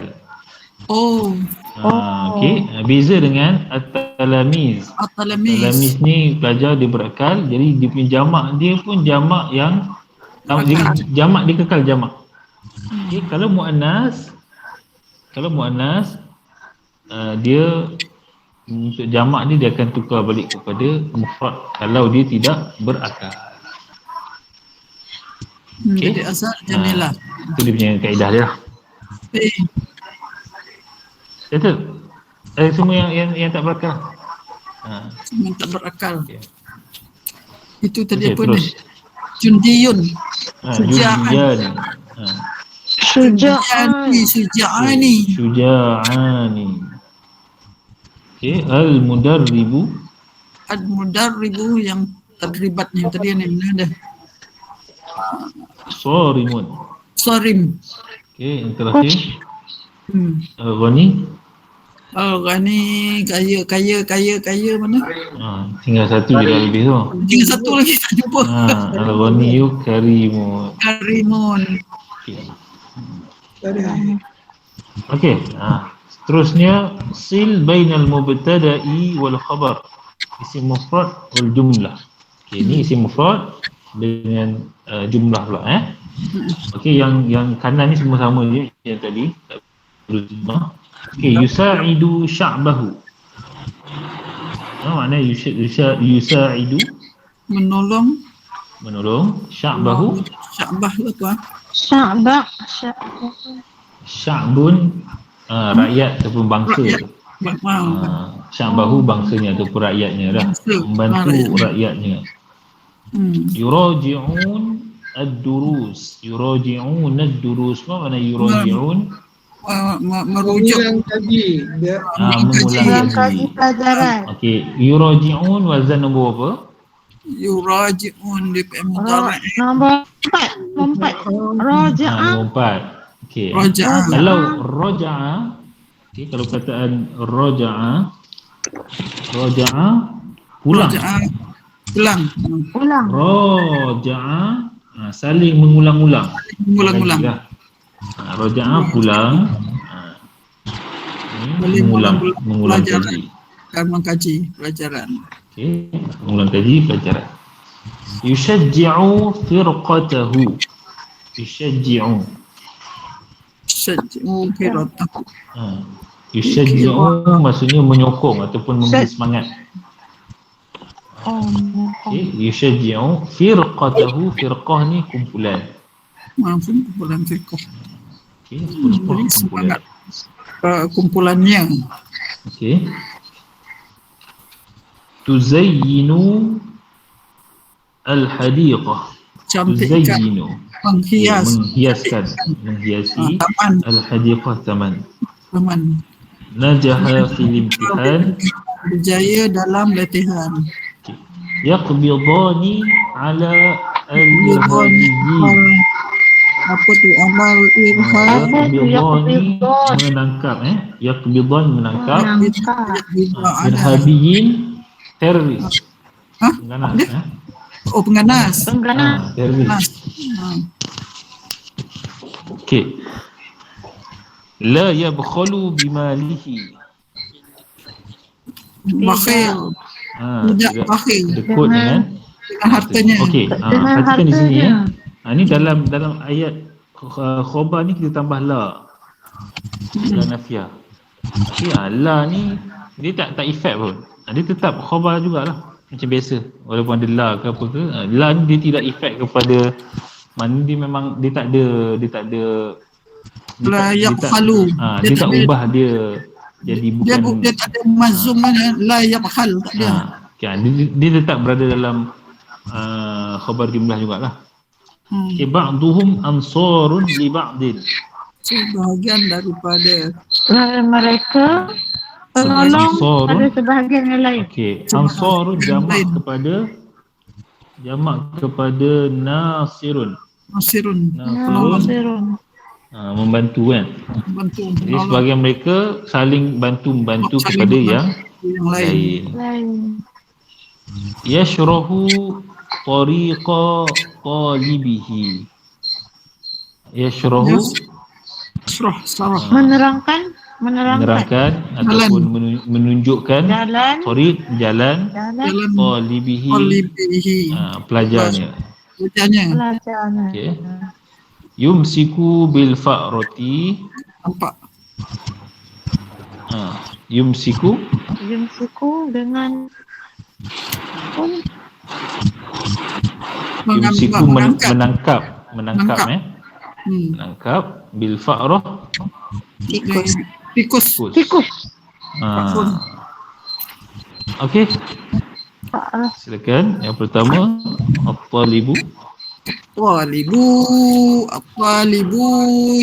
Okey, beza dengan At-talamiz. At-talamiz ni pelajar dia berakal, jadi dia punya jamak dia pun jamak yang jamak dia kekal jamak. Okey, kalau muannas dia untuk jamak ni dia akan tukar balik kepada mufrad kalau dia tidak berakal. Okey. Jadi asal Jamilah. Itu dia punya kaedah dia lah. Betul. Semua yang tak berakal. Semua tak berakal. Okay. Itu tadi Okay, apa terus. ni? Jundiyun. Jundian. Suja'ani. Syuja'ani. Okey, al-mudarribu. Al-mudarribu yang tadribatnya tadi yang mana dah? Sarimun. Sarim. Okey, yang terakhir. Al-ghani. Al-ghani kaya mana? Tinggal satu je dah lebih tu. Tinggal satu lagi tak jumpa. Al-ghaniyu karimun. Karimun. Okey. Seterusnya sil bainal mubtada'i wal khabar. Isim mufrad wal jumlah. Okey, ini isim mufrad dengan jumlah pula Okey, yang kanan ni semua sama je yang tadi. Tak perlu jumlah. Okey, yusa'idu sya'bahu. Maknanya yusa'idu menolong sya'bahu. Sya'bah tu apa? Sya'bun rakyat ataupun bangsa. Sya'bahu bangsanya ataupun rakyatnya lah. Membantu rakyatnya. Yuraji'un ad-durus. Yuraji'un ad-durus. Apa makna yuraji'un? Merujuk kaji. Mengulang kaji pelajaran. Okey, yuraji'un wazan nombor apa? Yuraji'un di mudhari'. Nombor 4. Raja'ah. Nombor 4. Okey. Kalau raja'a, okey, kalau kataan raja'a pulang. Raja'a saling mengulang-ulang. Raja'a pulang. Mengulang kaji. Mengkaji pelajaran. Okey, mengulang kaji pelajaran. Yushajji'u firqatahu. Yushajji'u firqatahu. Yushajji'u maksudnya menyokong ataupun memberi semangat. Okey, yushajji'u firqatahu. Firqah ni kumpulan. Kumpulan firqah. Okey, kumpulan. Kumpulannya. Okey. Tuzayyinu al-hadiqah. Tuzayyinu menghiasi al-hadiqah taman. Najaha fil imtihan, berjaya dalam latihan. Yaqbidani ala al-irhabiyyin. Apa tu amal irham? Apa tu Yaqbidani yaqbidun? menangkap Yaqbidan menangkap. Menangkap. Irhabiyin teroris. Hah? Pengganas Oh, pengganas. Pengganas. teroris. Ha. Okey. La yabkhalu bimalihi. Bakhil. Tidak bakhil Dekut dengan dengan hartanya. okey. Dengan Perhatikan di sini hartanya. ni dalam ayat khabar ni kita tambah la. La nafiyah. Okey, la ni dia tak efek pun. Dia tetap khabar jugalah. Macam biasa. Walaupun ada la ke apa ke, la ni dia tidak efek kepada mana dia memang dia tak ada La dia yaqhalu. dia tak ubah dia jadi bukan Dia tak ada mazum mana la yaqhal tak ada. kan dia tetap berada dalam khabar jumlah jugalah. Ba'duhum ansarun li ba'din. Sebahagian daripada Mereka tolong Ansarun. pada sebahagian yang lain. Okey, ansarun jamak kepada nasirun. Nasirun. Nasirun. Membantu kan. Bantu Jadi sebahagian mereka saling bantu kepada yang lain. Lain. Yashrahu tariqa talibihi. Yashrahu sarah. Menerangkan ataupun menunjukkan jalan talibihi, pelajarnya. pelajarannya. Okey. Yumsiku bil fa'rati. Nampak. Yumsiku dengan menangkap menangkap bil fa'rah Tikus. tikus. Okey, silakan yang pertama at-talibu At-talibu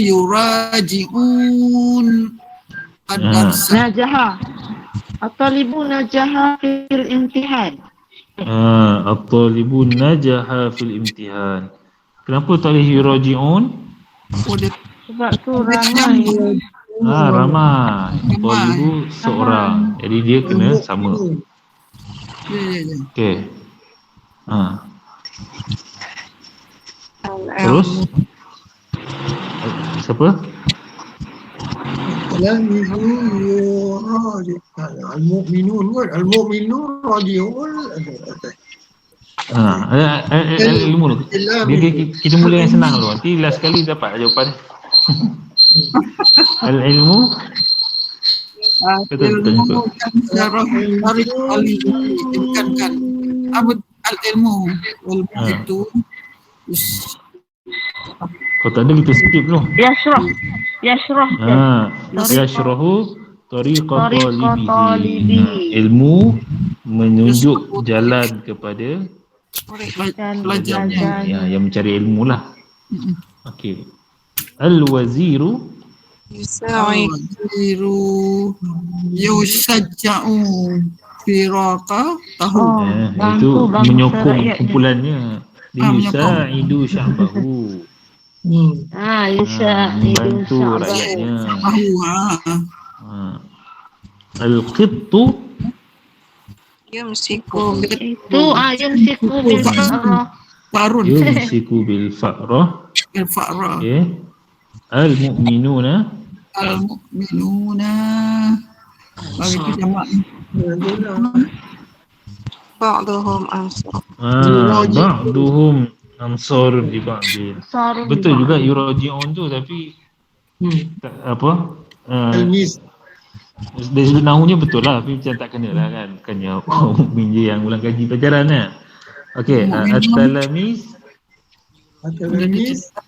yuraji'un ad-darsa. Najaha. At-talibu najaha fil imtihan. at-talibu najaha fil imtihan. Kenapa talih yuraji'un? Sebab tu ramai. Ramai. Talibu seorang. Jadi dia kena sama. Ya. Okey. Terus siapa? Al-mu'minun kot. Al-mu'minun raji'un. Ilmu tu. Kita mula yang senang dulu. Nanti last kali dapat jawapan. Al-ilmu Al-ilmu kan syarah tarik al-ilmu. Al-ilmu itu kau tak ada kita skip dulu. Yashrah. Yashrahu tariqa talibihi. Ilmu menunjuk jalan kepada pelajarnya. yang mencari ilmu lah. Okey. Al-waziru Yusa'id. Firaka tahu. Itu menyokong kumpulannya. Yusa'idu sya'bahu. Membantu rakyatnya. Al-qittu Yumsiku Itu yumsiku bil fa'rah. Farun. yumsiku bil fa'rah. Al-fa'ra. Okey. Al-mu'minuna Al-mu'minuna. Bagi tu jamak. ba'duhum ansar. ba'duhum ansarun li ba'din. Betul juga yuraji'un tu, tapi apa? Al-mis. Dari sudut nahunya betul lah, tapi macam tak kena lah kan. Bukannya mukmin je yang ulang kaji pelajaran lah. Okey, at-talamis.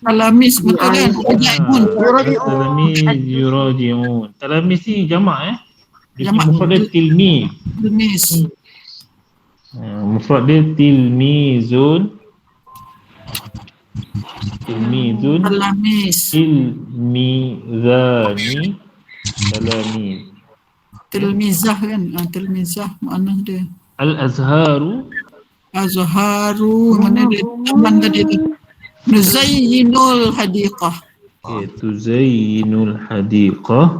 Talamis betul kan? Talamis yuraji'un. Talamis ni jamak Jamak. Mufrad dia tilmi. Talamis. Mufrad dia tilmizun. Talamis. Tilmizani. Talamis. Tilmizah kan? Tilmizah mana dia? Al-azharu. Azharu mana dia? Taman tadi tu. Nuzayyinul hadiqah. Tuzayyinul hadiqah.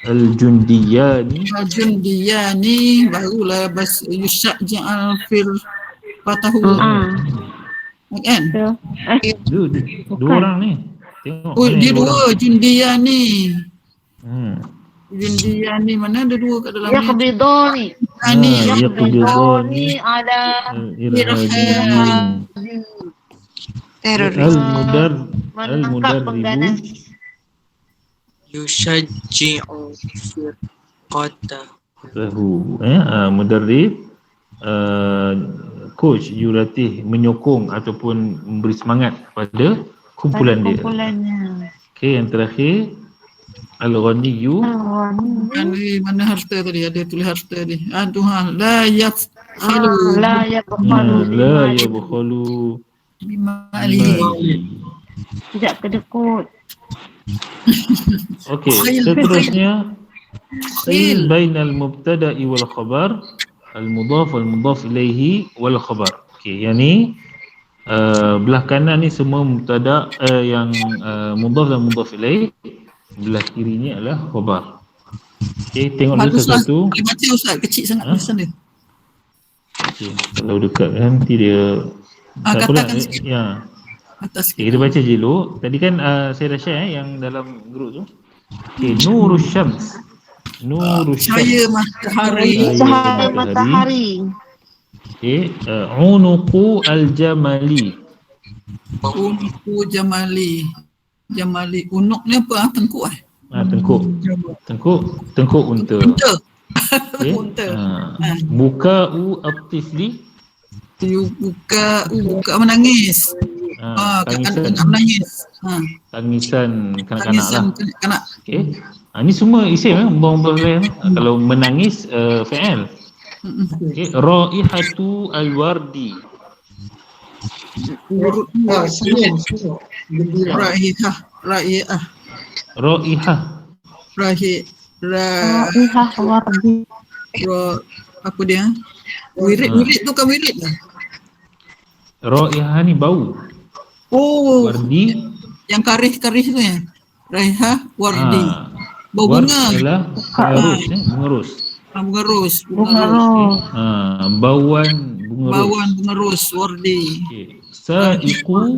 Al-jundiyani. Al-jundiyani barulah bas yusyaj'al fil fatahu. Kan? Dua orang ni. Tengok. Oh, dia dua jundiyani. Hmm. Jundiyani mana ada dua kat dalam Ya ni? kebidoni. Ani Ya Kebidoni ada Al-irhadiyin. Teroris. menangkap pengganas. Yushajji'u firqata. Mudarrib, coach, jurulatih menyokong ataupun memberi semangat kepada kumpulan dia. Kumpulannya. Okey, yang terakhir Al-Ghaniyu. Ani mana harta tadi? Ada tulis harta ni. Tuhan la yafkhalu La yabkhalu. La yabkhalu bima alihi. Tidak kedekut. Okey, seterusnya Qil bainal mubtada'i wal khabar, al-mudhaf wal mudhaf ilaihi wal khabar. Okey, yang ni belah kanan ni semua mubtada yang mudhaf dan mudhaf ilaih, belah kirinya adalah khabar. Okey, tengok dulu satu-satu. Boleh baca Ustaz, kecil sangat tulisan dia. Okey, kalau dekat nanti dia tak pula, katakan sikit. ya. Atas Okay, kita baca je dulu. Tadi kan saya dah share yang dalam grup tu. Okay, Nurus Syams. Nurus cahaya Syams. matahari. Cahaya matahari. Okay, Unuqu Al-Jamali. Unuk jamali. Jamali. Unuk ni apa? Tengkuk Tengkuk unta. Unta. Okay. Unta. Buka'u At-Tifli. Buka menangis. Kanak-kanak menangis. Tangisan kanak-kanak Tangisan lah. kanak-kanak. Okay. Ni semua isim kalau menangis fi'il. Okay. Raihatu Al-Wardi. Senyum. Gembira. Raihah. Raihah wardi. Apa dia? Wirid tu kan wirid lah. Raihah ni bau. Oh, Wardi. yang karih-karih tu ya. Raihah wardi. Bau Ward bunga. adalah bunga ros. Bunga ros. Bunga ros. Bauan bunga ros. Bauan bunga ros wardi. Okay. Sa'iqu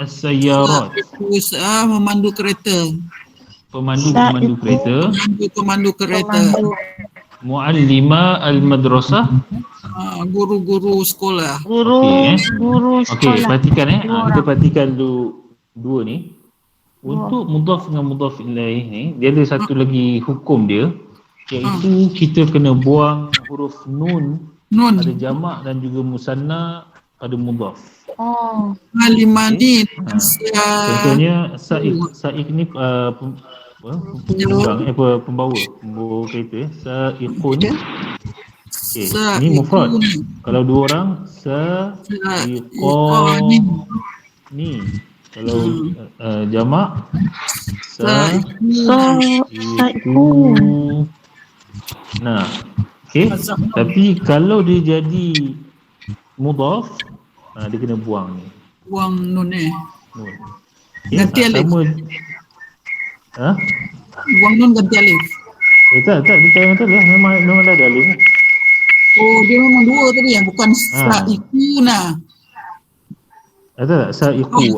as-sayyarat. Memandu kereta. Pemandu kereta. Pemandu kereta. Muallima al-madrasah. Guru-guru sekolah. Guru Okey, sekolah. perhatikan kita perhatikan dua ni. Untuk mudhaf dengan mudhaf ilaih ni, dia ada satu lagi hukum dia, iaitu kita kena buang huruf nun pada jamak dan juga musanna pada mudhaf. Oh. Alimani. Contohnya sa'iq ni pembawa kereta, sa'iqun. Okey, ni mufrad. Kalau dua orang, sa'iqani. Kalau jamak, sa'iqu. Nah, okey. Tapi kalau dia jadi mudhaf, dia kena buang ni. Buang nun ni. Nun. Ganti alif. Buang nun ganti alif. Tak, kita yang tadi memang dah ada alif. Oh, dia memang dua tadi ya, bukan sa'iquna. Tak, sa'iqu.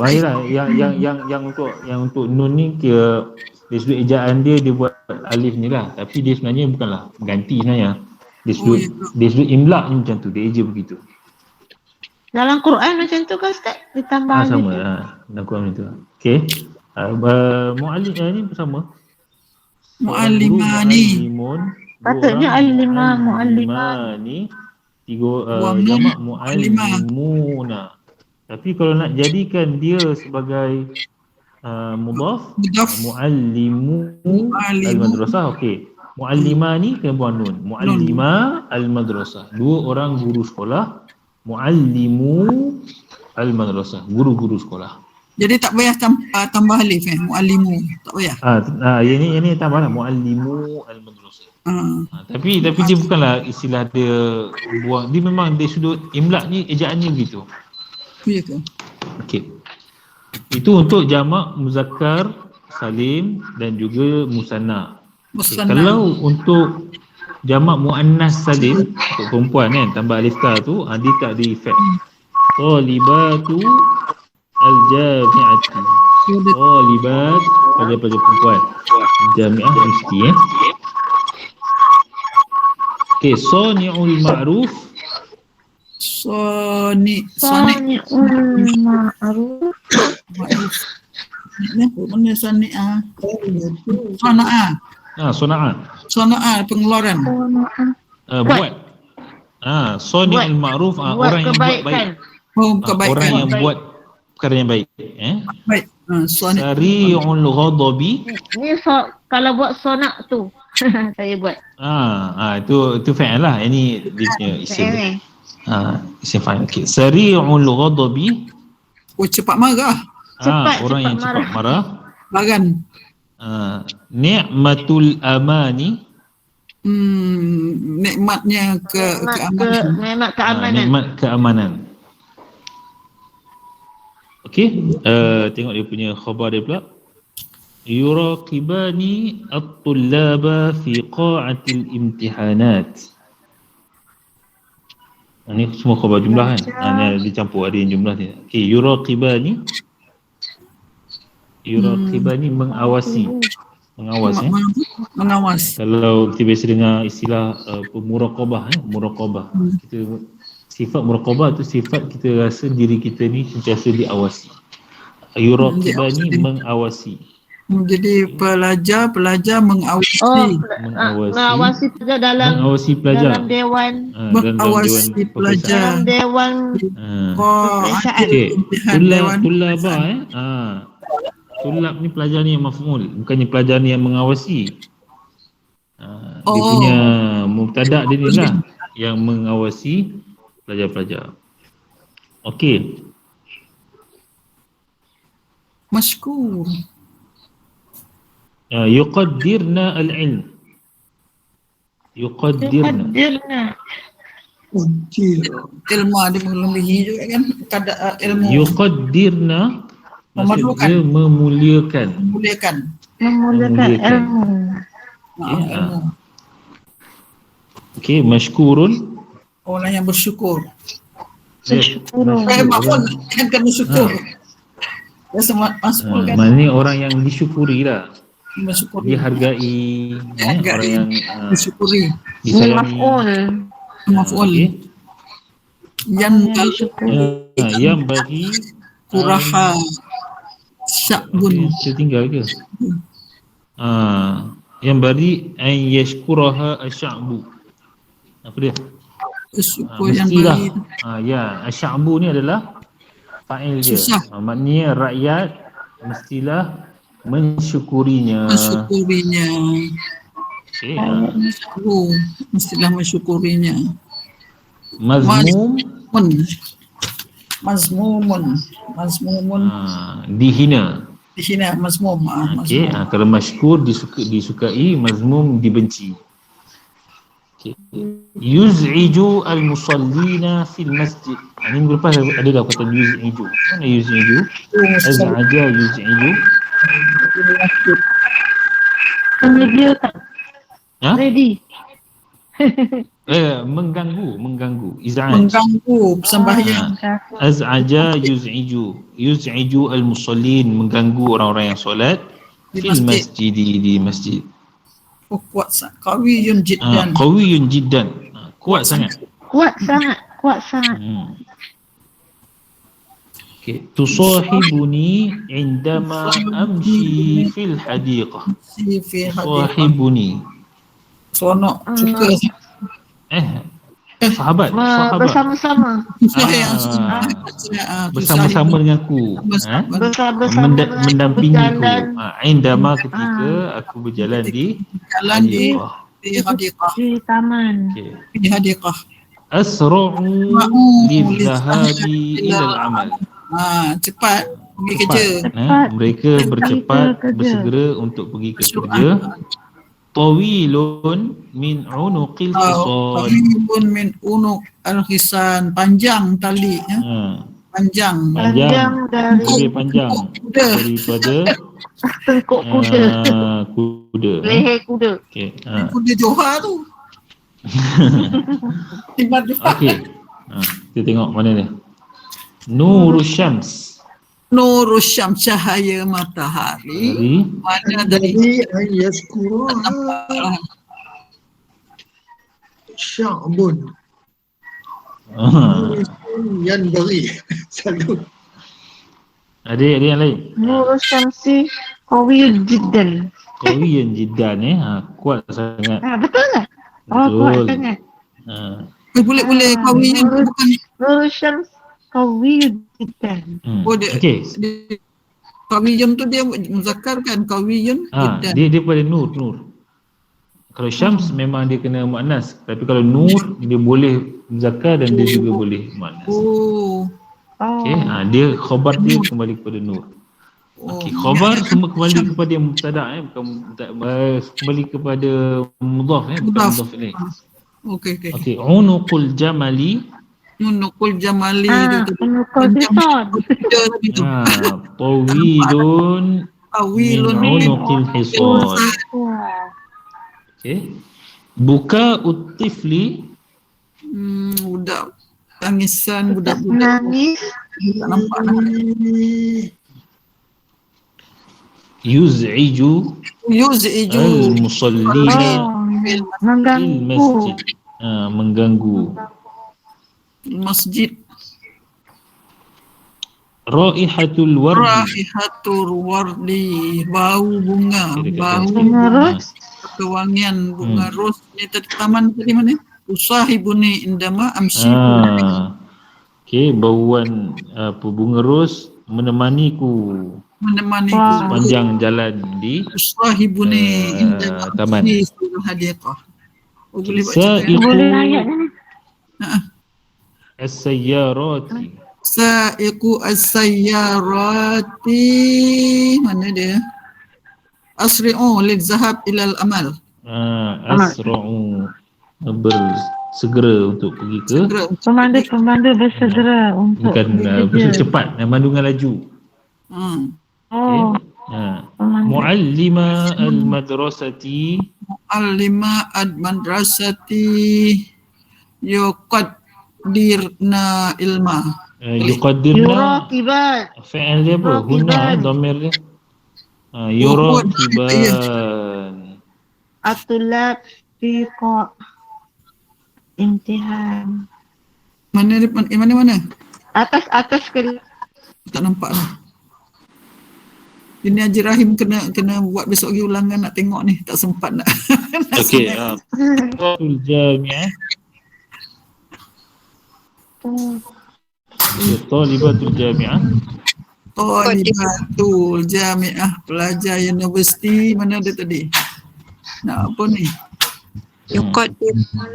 Yang untuk nun ni kira dari sudut ejaan dia buat alif ni lah. Tapi dia sebenarnya bukanlah mengganti sebenarnya. Dari sudut imla' ni macam tu, dia eja begitu. Dalam Quran macam tu kan Ustaz? Ditambah sama dalam Quran macam tu. Okey. Mu'allim ni sama. Mu'allimani. Patutnya mu'allimani. Tiga jamak mu'allimuna. Tapi kalau nak jadikan dia sebagai mudhaf, mu'allimu al-madrasah, okey. Mu'allimani kena buang nun. Mu'allima al-madrasah. Dua orang guru sekolah. Mu'allimu al-madrasah. Guru-guru sekolah. Jadi tak payah tambah alif mu'allimu. Tak payah. Yang ni tambah lah. Mu'allimu al-madrasah. Tapi dia bukanlah istilah dia buang. Dia memang dari sudut imla' ni ejaannya begitu. Ya ke? Okey. Itu untuk jamak muzakkar salim dan juga musanna. Musanna. Kalau untuk jamak muannas salim untuk perempuan kan tambah alif ta tu dia tak ada efek. Talibatu al-jami'ati. Talibat pelajar-pelajar perempuan. Jami'ah mesti Okey, sani'ul ma'ruf. Sani'ul ma'ruf. Ni apa benda sani'ah? Sona'ah pengeluaran. Buat. Sani'ul ma'ruf orang yang buat baik. Kebaikan. Orang yang buat perkara yang baik. Baik. Sari'ul ghadabi. Ni kalau buat sonak tu saya buat. Itu fa'il lah. Ini dia punya isim. Isim fa'il. Okey. Sari'ul ghadabi. Cepat marah. Orang yang cepat marah. Bagan. Ni'matul amani. Nikmatnya keamanan. Nikmat keamanan. Okey, tengok dia punya khabar dia pula. Yuraqibani at-tullaba fi qa'atil imtihanat. Ini semua khabar jumlah kan? Ni dicampur ada yang jumlah ni. Okey, yuraqibani mengawasi. Mengawas. Kalau kita biasa dengar istilah muraqabah muraqabah. Kita sifat muraqabah tu sifat kita rasa diri kita ni sentiasa diawasi. Yuraqibani mengawasi. Jadi pelajar mengawasi. Mengawasi pelajar dalam dewan. Mengawasi pelajar. Dalam dewan. Tulaba Tulab ni pelajar ni yang maf'ul, bukannya pelajar ni yang mengawasi. Dia punya mubtada' dia ni lah yang mengawasi pelajar-pelajar. Okey. Mashkur. Yuqaddirna al-ilm. Yuqaddirna. Ilmu dia melebihi juga kan kadar ilmu. Yuqaddirna maksud dia memuliakan ilmu. Okey, mashkurun orang yang bersyukur. Bersyukur. Kan bersyukur. Maknanya orang yang disyukuri lah. Bersyukuri. Dihargai. Orang yang disyukuri. Disayangi. Maf'ul. Yang bagi kuraha sya'bun. Saya tinggal ke? Yang bagi an yashkuraha asy'abu. Apa dia? Syukur yang mestilah. bagi. Asy'abu ni adalah fa'il dia. Maknanya rakyat mestilah mensyukurinya. Okay, mestilah mensyukurinya. Mazmumun dihina. Mazmum. Okey, kalau mashkur disukai, mazmum dibenci. Okey. Yuz'iju al-musallina fil masjid. Ini minggu lepas ada dah kata yuz'iju. Mana yuz'iju? Az'aja yuz'iju. Video tak? Ready. Mengganggu. Iz'aj. Mengganggu sembahyang. Az'aja yuz'iju al-musallin, mengganggu orang-orang yang solat fil masjid, di masjid. Kuat sangat. Qawiyun jiddan. Kuat sangat. Okay. Tusahibuni indama amshi fil hadiqah. Tusahibuni. Sonok suka. Sahabat. Bersama-sama. Bersama-sama dengan aku. Mendampingi aku. Indama ketika aku berjalan di hadiqah. Di taman. Di hadiqah. Asra'u lidhahabi ila al-amal. Cepat pergi kerja. Mereka bercepat bersegera untuk pergi ke kerja. Tawilun min unuqil hisan. Tawilun min unuq al-hisan, panjang tali. Panjang. Panjang dari Lebih panjang Kuda. daripada tengkuk kuda. kuda. Leher kuda. Okey. Kuda Johar tu. Tiba-tiba. Okey. Kita tengok mana ni. Nurus Syams. Nurus Syam, cahaya matahari. Dari Mana dari Jadi ayaskura Sya'bun yang beri selalu. ada yang lain. Nurul Syamsi Qawiyun Jiddan. Qawiyan jiddan kuat sangat. Betul tak? Oh, kuat Betul. sangat. boleh kawiyan tu bukan Nurul Syams Qawiyun Jiddan. dia, Okey. kawiyan tu dia muzakkar kan, kawiyan jiddan. Dia pada nur. Kalau Syams memang dia kena muannas, tapi kalau Nur dia boleh muzakkar dan dia juga boleh muannas. Okey, dia khabar dia kembali kepada Nur. Okey, khabar semua kembali kepada yang mubtada bukan kembali kepada mudhaf bukan mudhaf ilaih. Okey. Okey, unuqul jamali Nunukul jamali tu Unukul Bisan. tawilun awilun min unuqil hisan. Okey. Buka utifli budak tangisan budak-budak Nangis. tak nampak nak yuz'iju yuz'iju al-musallina fil Mengganggu. masjid. Mengganggu. masjid. Raihatul wardi. Raihatul wardi, bau bunga, bau Bunga ros. kewangian bunga ros. Ni tadi taman tadi mana? Usahibuni indama amsi. Okey, bauan bunga ros menemaniku sepanjang jalan di Usahibuni indama taman. amsi hadiqah. Boleh baca. Boleh ayat ni. As-sayyarati. Sa'iqu as-sayyarati, mana dia? Asri'u lil zahab ilal amal. Asra'u, bersegera untuk pergi ke Pemandu bersegera untuk bukan bekerja. cepat, mandungan laju. Oh, Muallima al-madrasati. Muallima ad-madrasati yuqaddirna ilma. Yuqaddirna Yuraqibat. fi'il dia apa? Huna dhamir dia. Yuraqiban. Atulab fi imtihan. Mana dia? Mana? Atas ke Tak nampak lah. Ini Haji Rahim kena buat besok lagi ulangan nak tengok ni. Tak sempat nak. Okey. Talibatul jami'ah. Talibatul jami'ah. Talibatul jami'ah, pelajar universiti. Mana dia tadi? Nak apa ni? Yuqaddirna.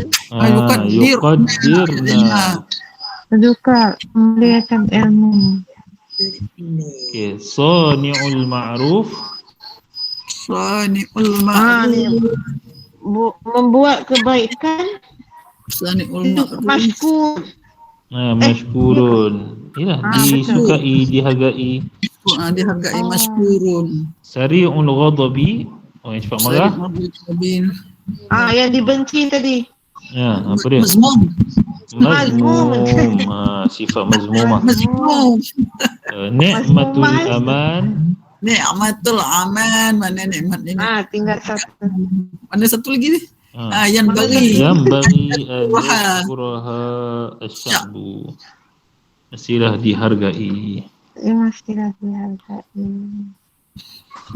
Juga melihatkan ilmu. Okey, sani'ul ma'ruf. Sani'ul ma'ruf. Membuat kebaikan. Sani'ul ma'ruf. Masykur. Mashkurun. Yalah, disukai, dihargai. Dihargai masykurun. Sari'ul ghadabi. Yang cepat marah. Yang dibenci tadi. Apa dia? Mazmum. Sifat mazmumah. Mazmum. Ni'matul aman. Ni'matul aman. Mana nikmat ni? Tinggal satu. Mana satu lagi ni? Yang bagi yashkuraha asyabu. Mestilah dihargai. Mestilah dihargai.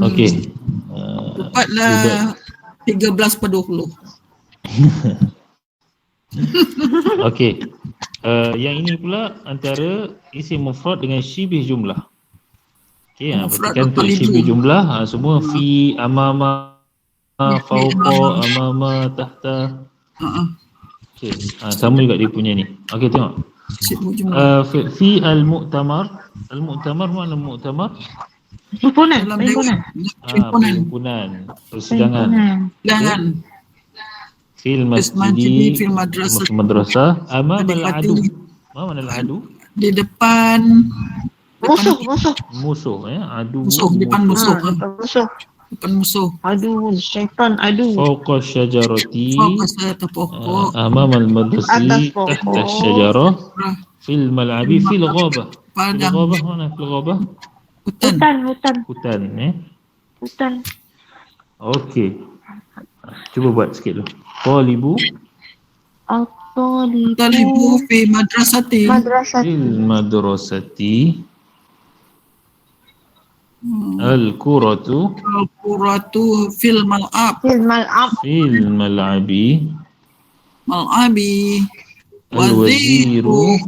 Okey. Dapatlah 13/20. Okey. Yang ini pula antara isim mufrad dengan syibih jumlah. Okey, perhatikan untuk syibih jumlah semua fi, amama, fauqa, amama, tahta. Okey, sama juga dia punya ni. Okey, tengok. Fi al-mu'tamar. Al-mu'tamar mana mu'tamar? Himpunan. Perhimpunan. Persidangan. Fil masjidi, fil madrasah, amam al-adu. Mana al-adu? Di depan Musuh. Adu musuh, depan musuh. Musuh. Depan musuh. Aduh, syaitan. Aduh. fawqa syajarati Fokus atas pokok. amam al-madrasi Atas pokok. tahta syajarah fil mal'abi fil ghabah. Fil Padang. ghabah mana fil ghabah? Hutan. Hutan. Hutan. Okey. Cuba buat sikit dulu. Talibu Talibu fi madrasati. fil madrasati al-kuratu Al-quratu fil mal'ab. fil mal'abi Mal'abi. al-waziru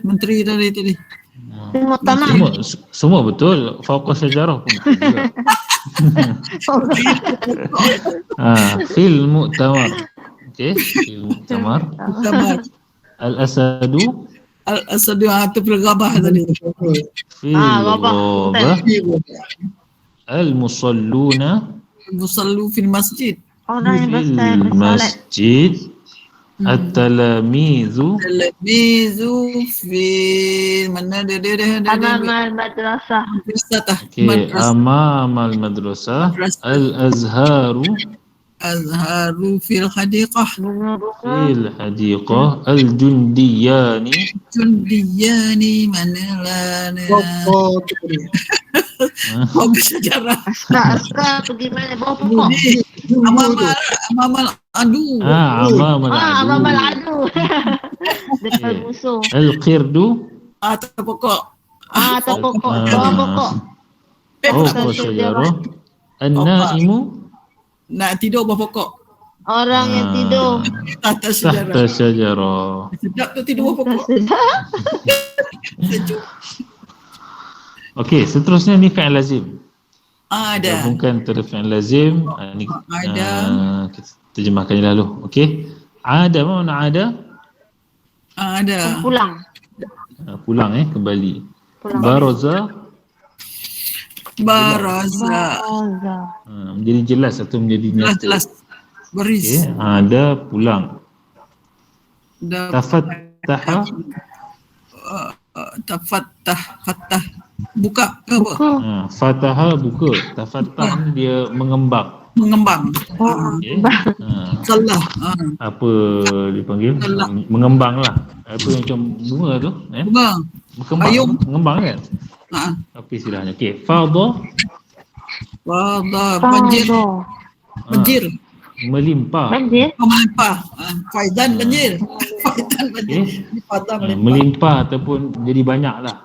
Menteri tadi. semua betul. Fawqa syajarah pun betul juga. Fil mu'tamar. Okey, fil mu'tamar. Al-asadu Al-asadu atau fil ghabah tadi. fil ghabah. ghabah. Al-musalluna Musallu fil masjid. Orang yang fil bersolat. masjid. At-talamizu Talabizu fi mana dia Amamal madrasah. okey, amam al-madrasah. Al-azharu Azharu fil hadiqah. fil hadiqah. Al-jundiyani Jundiyani mana lana. Fokus sejarah. Askar pergi mana? Bawa pokok. Amamal adu. amam Amamal al-adu. adu. Depan musuh. Al-qirdu Atas pokok. Atas pokok. Bawa pokok. fawqa syajarah. An-naimu Nak tidur bawah pokok. Orang yang tidur. Atas tahta sejarah. syajarah. Sedap tu tidur bawah pokok. Sejuk. Okey, seterusnya ni fi'il lazim. Ada. Gabungkan antara fi'il lazim. Ni Ada. kita terjemahkan je lalu. Okey. Ada mana ada? Ada. Pulang. Pulang kembali. Pulang. Baraza Baraza. menjadi jelas atau menjadi nyata. Jelas. Baris. Okey, ada pulang. Tafattaha Fattah. Buka ke apa? fataha buka. Tafattah ni dia mengembang. Mengembang. Okey. Salah. Apa dipanggil? Salah. Mengembang lah. Apa yang macam bunga tu? Bunga. Berkembang. Payung. Mengembang kan? Apa istilahnya? Okey. Fadha Banjir. Banjir. melimpah. Melimpah. Faizan banjir. Faizan banjir. Faizan melimpah. Melimpah ataupun jadi banyak lah.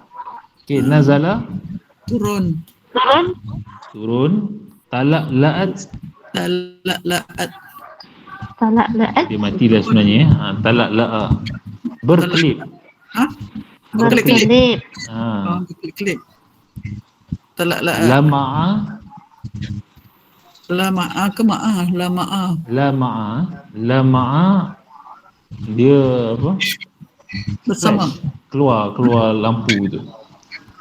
Okey, nazala Turun. talak la'at Talak. dia mati dah sebenarnya. Talak la'a berkelip. Berkelip. ha. Berkelip. Talak. Lama'a Lama'a ke ma'ah? lama'a dia apa? Bersama. Keluar lampu tu.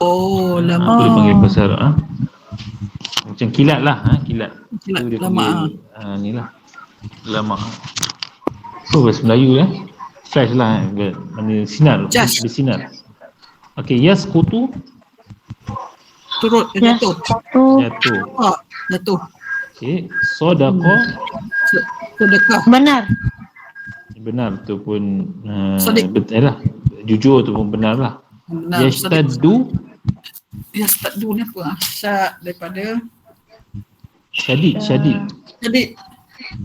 Oh, Apa dia lama'a. panggil bahasa Arab? Macam kilat lah. Kilat. Kilat, Tu dia lama'a. panggil, ni lah. Lama'a. Bahasa Melayu flash lah. Mana sinar. Jas. Ada sinar. Okey, yasqutu Turut. Jatuh. jatuh. Jatuh. Okey, sadaqa Sedekah. Benar. ataupun Sadiq. betul lah. Jujur ataupun benar lah. Benar. Yashtaddu Ya, start dulu ni apa? Syak daripada syadid. jadi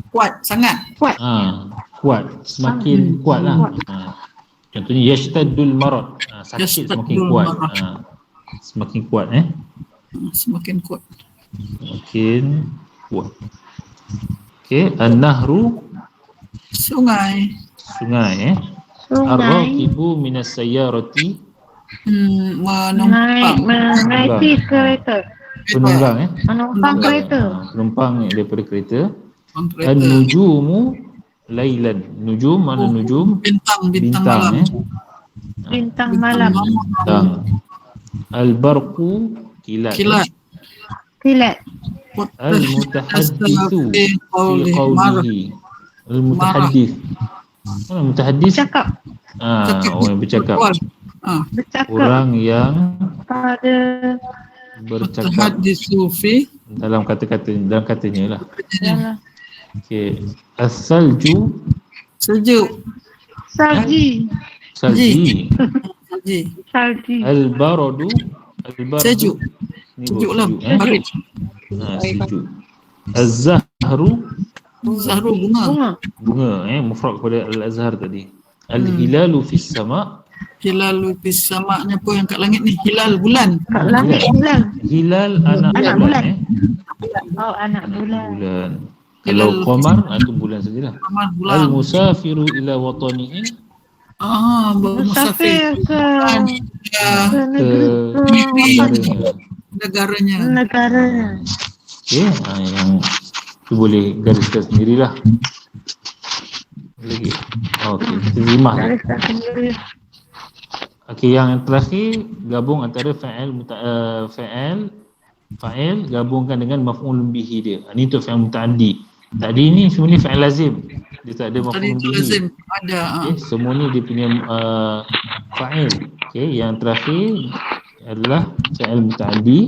kuat sangat. Kuat. Semakin kuat lah. Contohnya yashtaddul marad. Sakit semakin Yashtaddul kuat. marad. Semakin kuat Semakin kuat. Semakin kuat. Okey, an-nahru Sungai. sungai ar-raqibu minas sayyarati Menumpang. Menaiki kereta. penunggang Menumpang kereta. penumpang daripada kereta. Kereta. An-nujumu lailan. Nujum mana nujum? Bintang malam. Bintang malam. Bintang. Al-barqu kilat. Kilat. Al-mutahaddithu fi qawlihi. Al-mutahaddith. Mana mutahaddith? Cakap. Orang yang bercakap. Bercakap Orang yang pada bercakap Tahaditsu fi dalam dalam katanya lah. dalam Okey. As-salju sejuk. salji. salji. Salji. Salji. Al-baradu Sejuk. Ni Sejuk lah. sejuk, Barit. sejuk. Az-zahru Zahru bunga. Bunga. mufrad kepada al-azhar tadi. Al-hilalu fis sama. Hilal fis sama-nya apa yang kat langit ni? Hilal bulan. Kat langit bulan. Hilal anak Anak bulan. bulan. Oh, anak bulan. Bulan. Hilal Kalau qamar itu bulan sajalah. Amal bulan. Al-musafiru ila watanihi Bermusafir Musafir ke ke ke negaranya. negaranya. Okey, yang tu boleh gariskan sendirilah. Lagi. Okey, kita terjemah. Gariskan sendiri. Okey, yang terakhir gabung antara fa'il gabungkan dengan maf'ul bihi dia. Ini untuk fa'il muta'addi. Tadi ni sebenarnya fa'il lazim. Dia tak ada Tadi maf'ul tu bihi. lazim ada. Okey, semua ni dia punya fa'il. Okey, yang terakhir adalah fa'il muta'addi.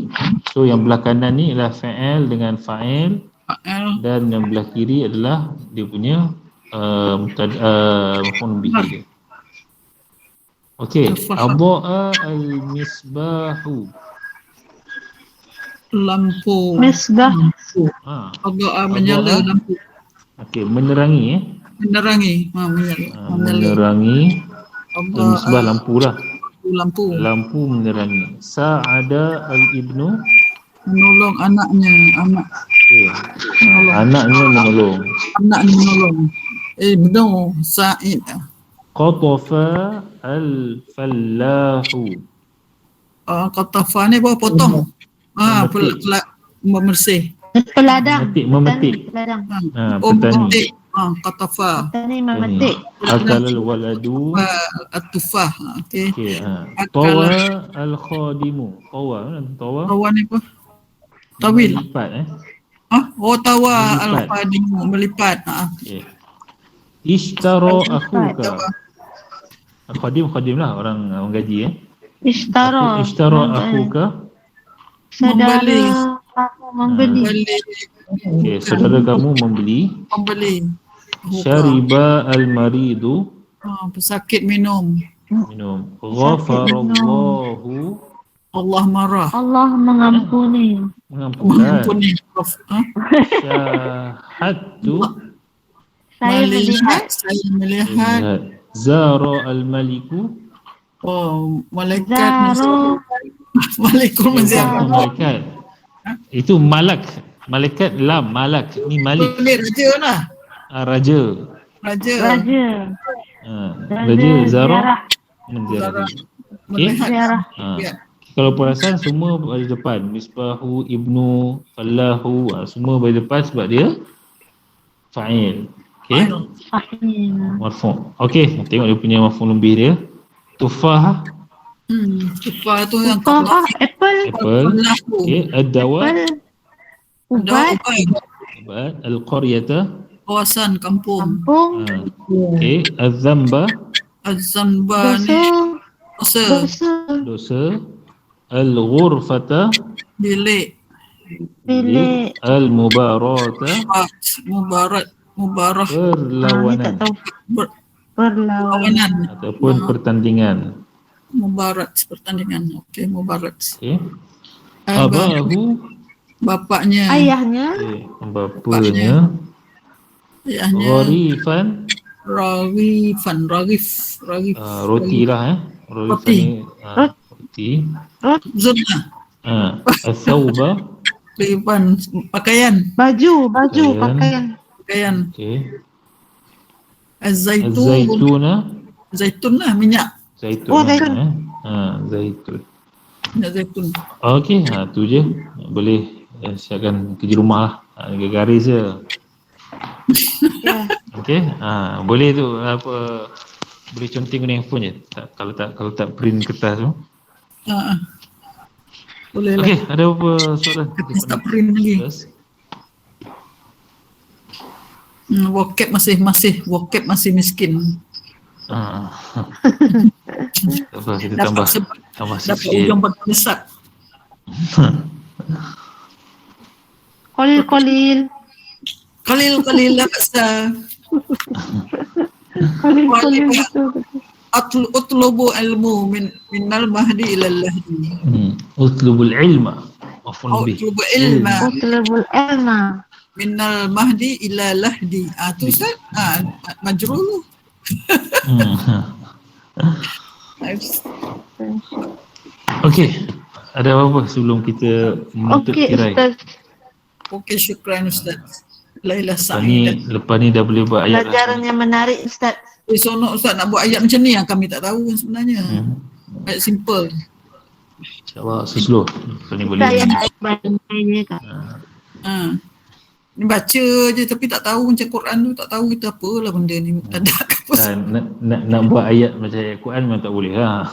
So yang belah kanan ni adalah fa'il dengan fa'il Fa'il. dan yang belah kiri adalah dia punya maf'ul bihi dia. Okey, adha'a al-misbahu. Lampu. Misbah. Agak menyala lampu. Okey, menerangi Menerangi. Menyala. menerangi al-misbah lampu lah. Lampu. Lampu menerangi. Sa'ada al-ibnu. Menolong anaknya. Okey. Anaknya menolong. Anaknya menolong. Ibnu Sa'id. Qatafa al-fallahu. Qatafa ni bawa potong. Memersih. Peladang. Memetik. Peladang. Petani. Memetik. Qatafa. Petani memetik. Akal al-waladu. At-tufah. Okey. Okey, tawa al-khadimu. Tawa Tawa ni apa? Tawil. lipat Tawa Melipat. al-qadimu melipat. Okey. Ishtara akhuka. Khadim lah orang gaji Ishtara. Ishtara akhuka. Membeli. Saudara aku membeli. Okey, saudara kamu membeli. Syariba al-maridu. Pesakit minum. Ghafarallahu. Allah marah. Allah mengampuni. Mengampunkan. Syahadtu. Saya melihat. Saya melihat. Zara al-maliku. Malaikat. Zaro. Malikul menziarah. Malaikat. Itu malak. Malaikat lam, malak. Ni malik. Boleh raja lah. Raja. Raja. Raja. Raja Zara menziarahi. Okey. Ziarah. Kalau perasan semua pada depan. Misbahu, ibnu, fallahu, semua pada depan sebab dia fa'il. Okey. Fahim. Marfu'. Okey, tengok dia punya maf'ul bih dia. Tufah, Tufah tu yang Tufah. Apple. apple. Okey, ad-dawa, Apple. Ubat. ubat, al-qaryata, Kawasan kampung. Kampung. okey, az-zamba, Az-zanba ni Dosa. dosa. dosa, al-ghurfata, Bilik. Bilik. al-mubarata, Mubarak. Mubarah. Ni tak perlawanan tahu. Perlawanan. Kawanan. ataupun pertandingan. Mubarak pertandingan. Okey, mubarak. Okey. Abahu, Bapaknya. Ayahnya. okey, bapanya, Ayahnya. gharifan, Ragif. roti lah Roti Roti. ni, roti. Zona. Al-thawba, Kelipan. Pakaian. Baju. Pakaian. Pakaian. okey. Az-zaitun. Az-zaituna, Zaitun lah, minyak. zaitun. Oh, zaitun. Zaitun. Minyak zaitun. Okey, tu je. Boleh siapkan kerja rumah lah. Garis je. Ya. Okey, boleh tu apa, boleh conteng guna handphone je. Kalau tak print kertas tu. Boleh lah. Okey, ada apa soalan? Kertas tak print lagi. Vocab masih miskin. Apa kita Dapat tambah dapat sikit. ujung pakai besar. Kolil. Qalil la ba'sa. Kolil betul. Utlubu ilmu minal mahdi ilal lahdi. Utlubul ilma. Afwan bih. Utlubu ilma Utlubul ilma. minal mahdi ila lahdi. Tu Ustaz. Majrur tu. Okey. Ada apa-apa sebelum kita menutup Okey tirai? Ustaz. Okey, syukran Ustaz. Lailah Lepas ni dah boleh buat ayat Pelajaran yang menarik Ustaz. Sonok Ustaz nak buat ayat macam ni yang kami tak tahu sebenarnya. Ayat simple. InsyaAllah susloh. Lepas ni boleh. Saya banyak kan. Ni baca je tapi tak tahu macam Quran tu, tak tahu itu apalah benda ni. Tak ada apa. Nak buat ayat macam ayat Quran memang tak boleh lah.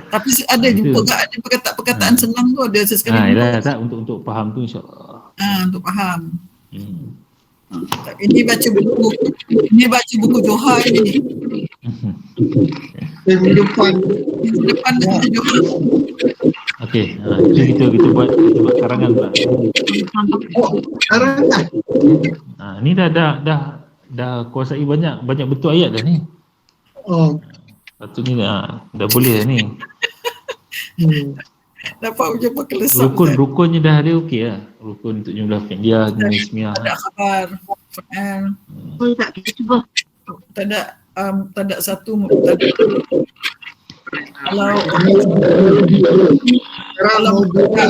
Tapi ada jumpa kat ada perkataan senang tu, ada sesekali. Tak untuk faham tu insyaAllah. Untuk faham. Ini baca buku Johar ni. Minggu depan. Minggu depan baca Johar. Okey, itu kita buat karangan pula. Sekarang dah. Ni dah kuasai banyak betul ayat dah ni. Patut ni dah boleh dah ni. Dapat ujian kelesam. Rukunnya dah ada okey lah. Rukun untuk jumlah fi'liyah, ismiyah. Tak ada khabar. Tak kita cuba. Tak ada satu. Tak ada. Kalau Sekarang mau buka